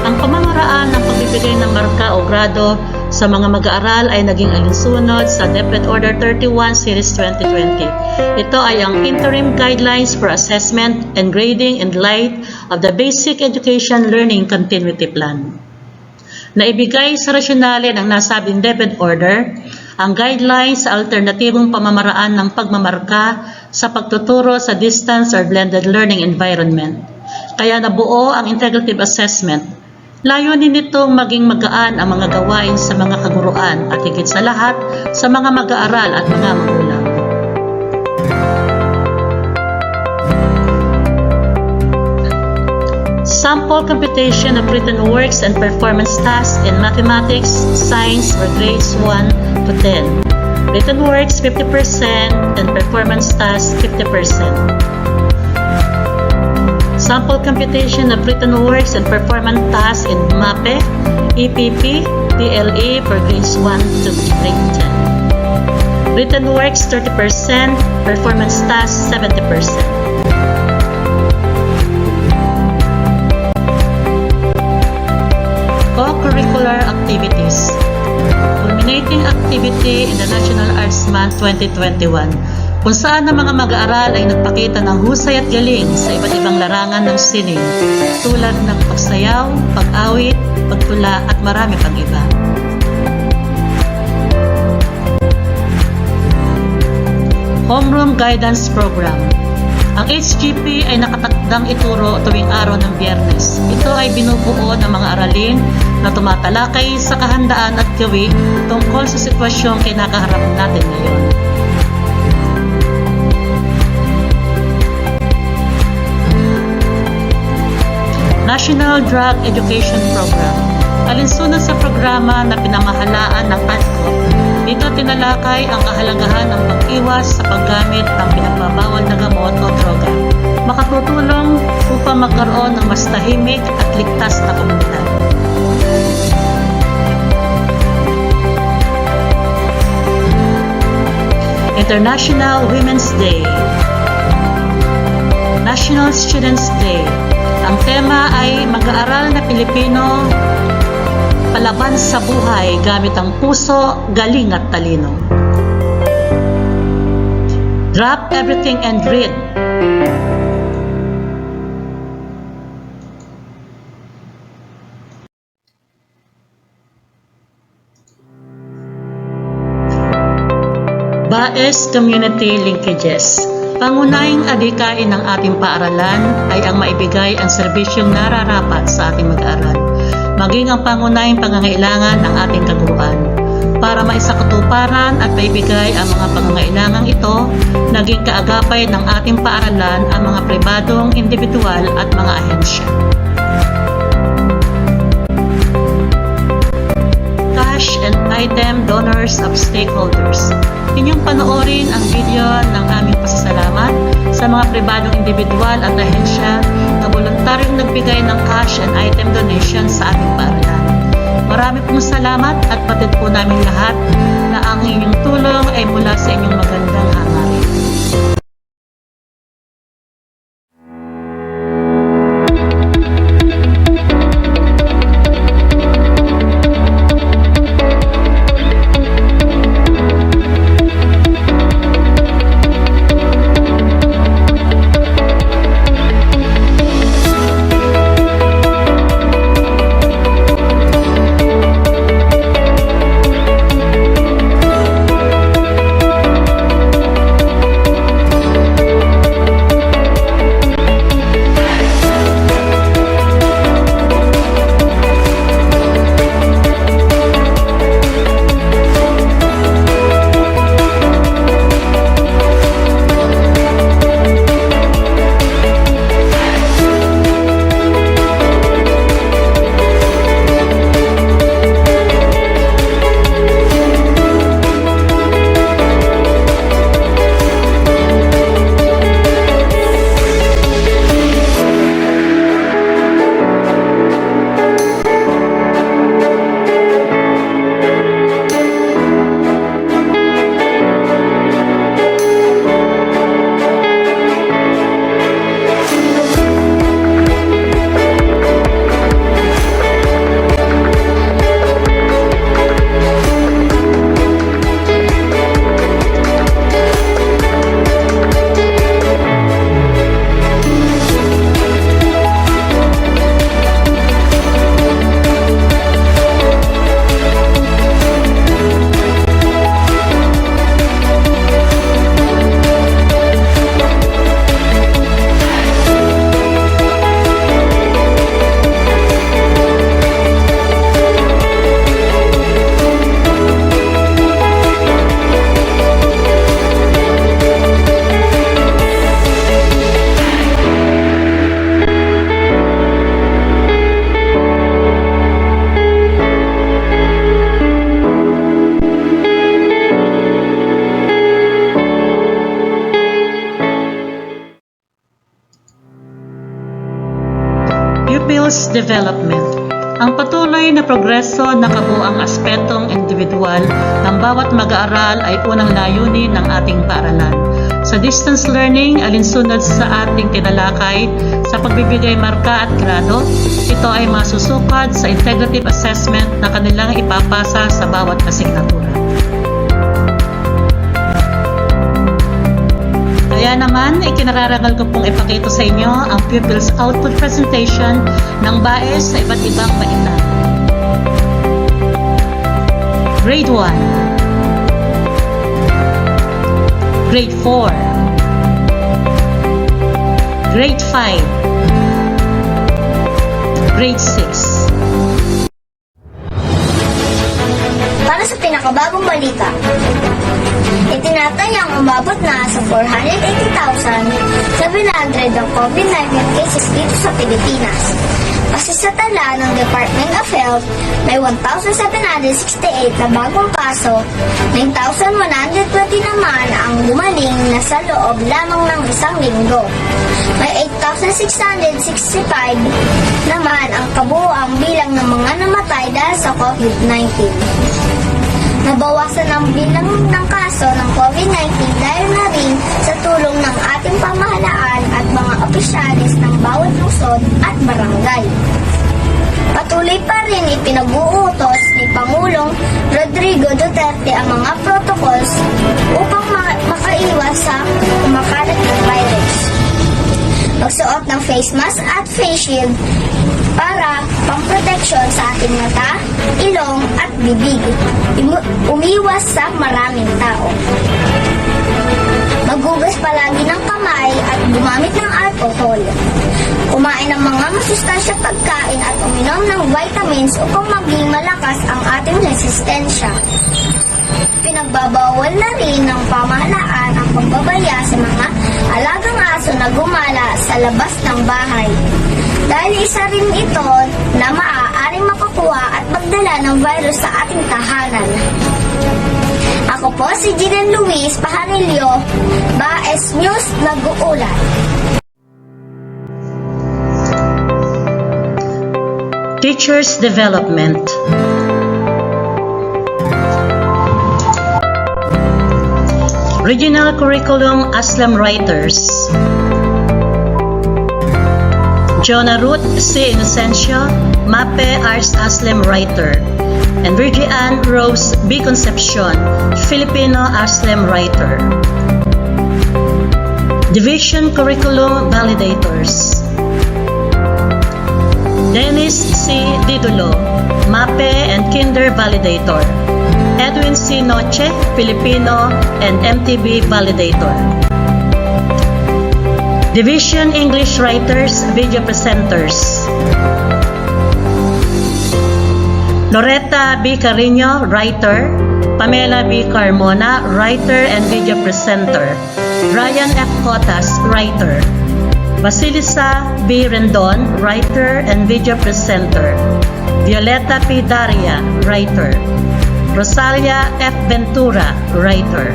Ang pamamaraan ng pagbibigay ng marka o grado sa mga mag-aaral ay naging alinsunod sa DepEd Order 31 Series 2020. Ito ay ang Interim Guidelines for Assessment and Grading in light of the Basic Education Learning Continuity Plan. Naibigay sa rasyonale ng nasabing DepEd Order ang guidelines sa alternatibong pamamaraan ng pagmamarka sa pagtuturo sa distance or blended learning environment. Kaya nabuo ang integrative assessment. Layunin nitong maging magaan ang mga gawain sa mga kaguruan at higit sa lahat sa mga mag-aaral at mga magulang. Sample computation of written works and performance tasks in mathematics, science for grades 1 to 10. Written works 50% and performance tasks 50%. Sample computation of written works and performance tasks in MAPE, EPP, DLE for grades 1 to grade 10. Written works 30%, performance tasks 70%. Co-curricular activities. Culminating activity in the National Arts Month 2021, kung saan ang mga mag-aaral ay nagpakita ng husay at galing sa iba't ibang larangan ng sining, tulad ng pagsayaw, pag-awit, pagtula at marami pang iba. Homeroom Guidance Program. Ang HGP ay nakatakdang ituro tuwing araw ng Biyernes. Ito ay binubuo ng mga aralin na tumatalakay sa kahandaan at gawi tungkol sa sitwasyong kinakaharap natin ngayon. National Drug Education Program. Alinsunod sa programa na pinamahalaan ng ADCO, dito tinalakay ang kahalagahan ng pag-iwas sa paggamit ng pinagbabawal na gamot o droga, makatutulong upang magkaroon ng mas tahimik at ligtas na komunidad. International Women's Day. National Students' Day. Ang tema ay mag-aaral na Pilipino palaban sa buhay gamit ang puso, galing at talino. Drop everything and read. BAES Community Linkages. Pangunahing adhikain ng ating paaralan ay ang maibigay ang serbisyong nararapat sa ating mag-aaral. maging ang pangunahing pangangailangan ng ating kaguruan. Para maisakatuparan at maibigay ang mga pangangailangang ito, naging kaagapay ng ating paaralan ang mga pribadong individual at mga ahensya. Cash and item donors of stakeholders. Inyong panoorin ang video ng aming pasasalamat sa mga pribadong individual at ahensya na voluntaryong nagbigay ng cash and item donation sa ating paaralan. Marami pong salamat at patid po namin lahat na ang inyong tulong ay mula sa inyong magandang hangarin. Pupils Development. Ang patuloy na progreso ng kabuang aspetong individual ng bawat mag-aaral ay unang layunin ng ating paaralan. Sa distance learning, alinsunod sa ating tinalakay sa pagbibigay marka at grado, ito ay masusukad sa integrative assessment na kanilang ipapasa sa bawat asignatura. Kaya naman, ikinararangal ko pong ipakita sa inyo ang pupils output presentation ng BAES sa iba't ibang painlan. Grade 1, Grade 4, Grade 5, Grade 6.
Para sa pinakabagong balita, itinatayang umabot na sa 480,700 ang COVID-19 cases dito sa Pilipinas. Kasi sa tala ng Department of Health, may 1,768 na bagong kaso, 9,120 naman ang gumaling na sa loob lamang ng isang linggo. May 8,665 naman ang kabuuang bilang ng mga namatay dahil sa COVID-19. Nabawasan ang bilang ng kaso ng COVID-19 dahil na rin sa tulong ng ating pamahalaan at mga opisyalis ng bawat lungsod at barangay. Patuloy pa rin ipinag-uutos ni Pangulong Rodrigo Duterte ang mga protocols upang makaiwas sa kumakalat ng virus. Magsuot ng face mask at face shield para pang-proteksyon sa ating mata, ilong at bibig. Umiwas sa maraming tao. Maghugas palagi ng kamay at gumamit ng alcohol alcohol. Kumain ng mga masustansyang pagkain at uminom ng vitamins upang maging malakas ang ating resistensya. Pinagbabawal na rin ng pamahalaan ang pagbabaya sa mga alagang aso na gumala sa labas ng bahay. Dahil isa rin ito na maaaring makakuha at magdala ng virus sa ating tahanan. Ako po si Ginen Luis Pajarillo, Baes News nag-uulat.
Teachers Development. Regional Curriculum Aslam Writers. Jonah Ruth C. Inocencio, MAPE Ars Aslam Writer. And Virgian Rose B. Concepcion, Filipino Aslam Writer. Division Curriculum Validators. Dennis C. Didulo, MAPE and Kinder Validator. Edwin C. Noche, Filipino and MTB Validator. Division English Writers, Video Presenters. Loretta B. Carino, Writer. Pamela B. Carmona, Writer and Video Presenter. Ryan F. Cotas, Writer. Basilisa B. Rendon, Writer and Video Presenter. Violeta P. Daria, Writer. Rosalia F. Ventura, Writer.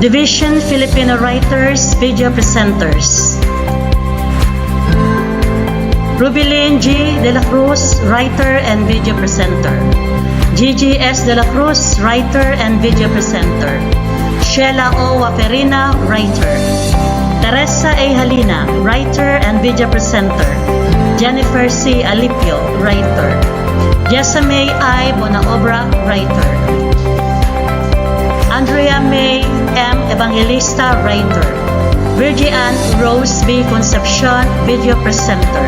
Division Filipino Writers, Video Presenters. Rubilin G. De La Cruz, Writer and Video Presenter. Gigi S. De La Cruz, Writer and Video Presenter. Sheila O. Waferina, Writer. Teresa A. Halina, Writer and Video Presenter. Jennifer C. Alipio, Writer. Jessamay I. Bonaobra, Writer. Andrea May M. Evangelista, Writer. Virgian Rose B. Concepcion, Video Presenter.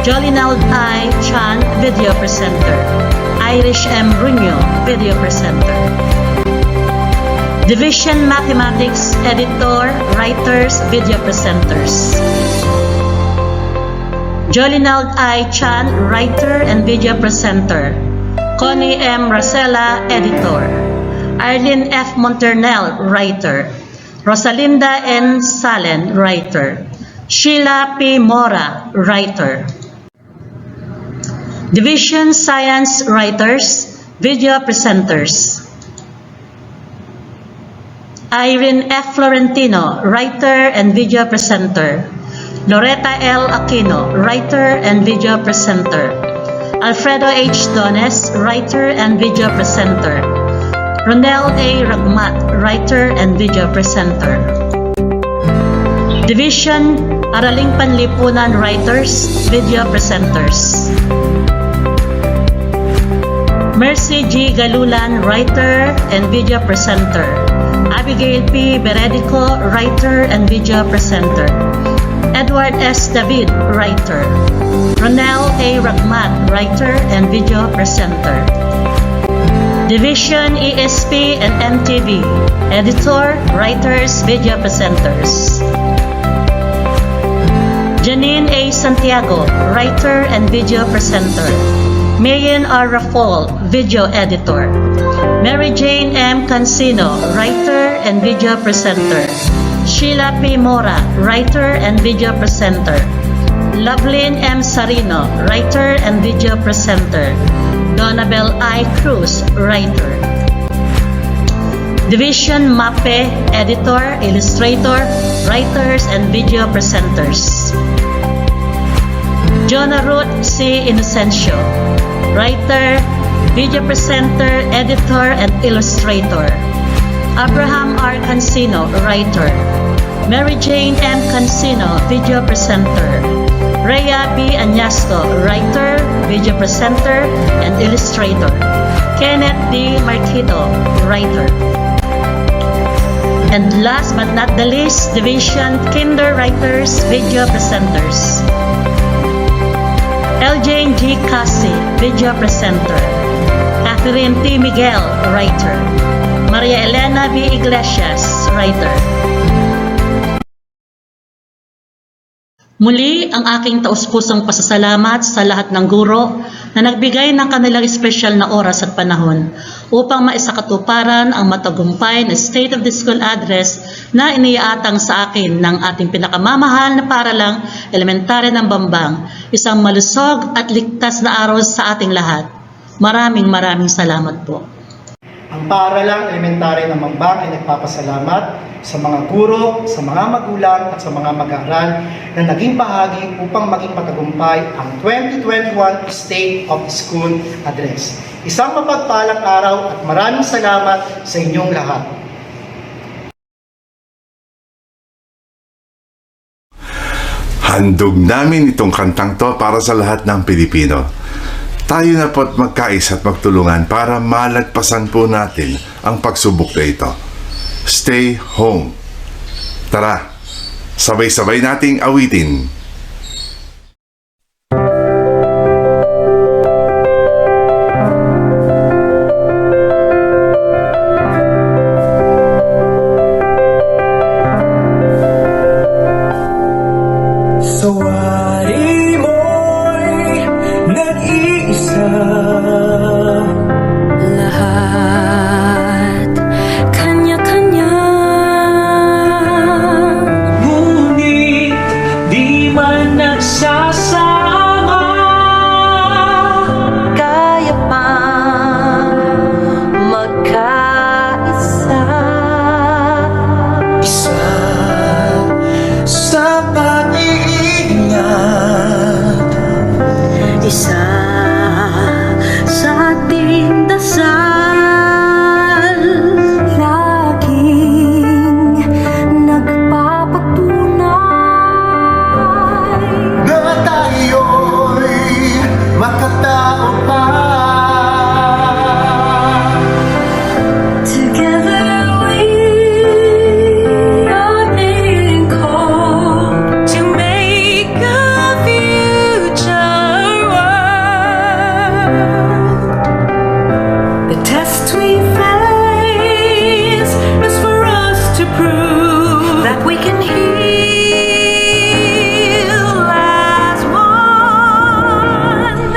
Jolinald I. Chan, Video Presenter. Irish M. Runyo, Video Presenter. Division Mathematics Editor, Writers, Video Presenters. Jolinald I. Chan, Writer and Video Presenter. Connie M. Rosella, Editor. Arlene F. Monternel, Writer. Rosalinda N. Salen, Writer. Sheila P. Mora, Writer. Division Science Writers, Video Presenters. Irene F. Florentino, Writer and Video Presenter. Loretta L. Aquino, Writer and Video Presenter. Alfredo H. Dones, Writer and Video Presenter. Ronel A. Ragmat, Writer and Video Presenter. Division Araling Panlipunan Writers, Video Presenters. Mercy G. Galulan, Writer and Video Presenter. Abigail P. Beredico, Writer and Video Presenter. Edward S. David, Writer. Ronel A. Ragmat, Writer and Video Presenter. Division ESP and MTV, Editor, Writers, Video Presenters. Janine A. Santiago, Writer and Video Presenter. Mayan R. Rafol, Video Editor. Mary Jane M. Cancino, Writer and Video Presenter. Sheila P. Mora, Writer and Video Presenter. Lovelyn M. Sarino, Writer and Video Presenter. Donabel I. Cruz, Writer. Division MAPE, Editor, Illustrator, Writers and Video Presenters. Jonah Ruth C. Inocencio, Writer, Video Presenter, Editor and Illustrator. Abraham R. Cancino, Writer. Mary Jane M. Cancino, Video Presenter. Rhea B. Añasco, Writer, Video Presenter, and Illustrator. Kenneth D. Marquito, Writer. And last but not the least, Division Kinder Writers, Video Presenters. Eljane G. Cassie, Video Presenter. Catherine T. Miguel, Writer. Maria Elena B. Iglesias, Writer. Muli, ang aking taus-pusong pasasalamat sa lahat ng guro na nagbigay ng kanilang espesyal na oras at panahon upang maisakatuparan ang matagumpay na State of the School Address na iniatang sa akin ng ating pinakamamahal na paaralang elementarya ng Bambang, isang malusog at ligtas na araw sa ating lahat. Maraming salamat po.
Ang paaralang elementarya ng Bambang ay nagpapasalamat sa mga guro, sa mga magulang at sa mga mag-aaral na naging bahagi upang maging matagumpay ang 2021 State of the School Address. Isang mapagpalang araw at maraming salamat sa inyong lahat.
Handog namin itong kantang to para sa lahat ng Pilipino. Tayo na po't magkaisa at magtulungan para malagpasan po natin ang pagsubok na ito. Stay home. Tara, sabay-sabay nating awitin.
Sawari mo'y nag-iisa.
Lahat kanya-kanya.
Ngunit di man nagsasama.
Kaya pang magkaisa.
Isa sa pag-iingat.
Isa sa ating dasal. Laging nagpapatunay
Na tayo'y makatao pa.
Together we are being called to make a future world. The test we face is for us to prove that we can heal as one.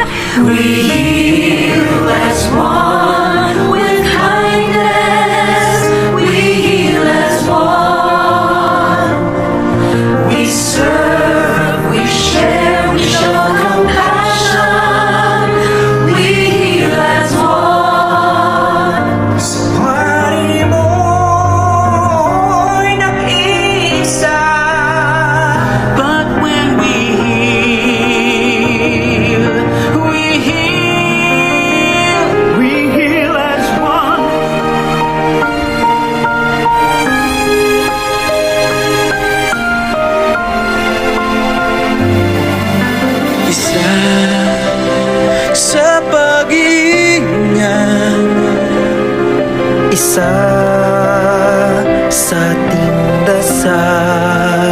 We heal as one with kindness. We heal as one. We serve, we share, we show compassion. We heal as one.
Sawari mo'y nag-iisa. But when we heal as one. Isa sa pag-iingat. Isa sa ating dasal.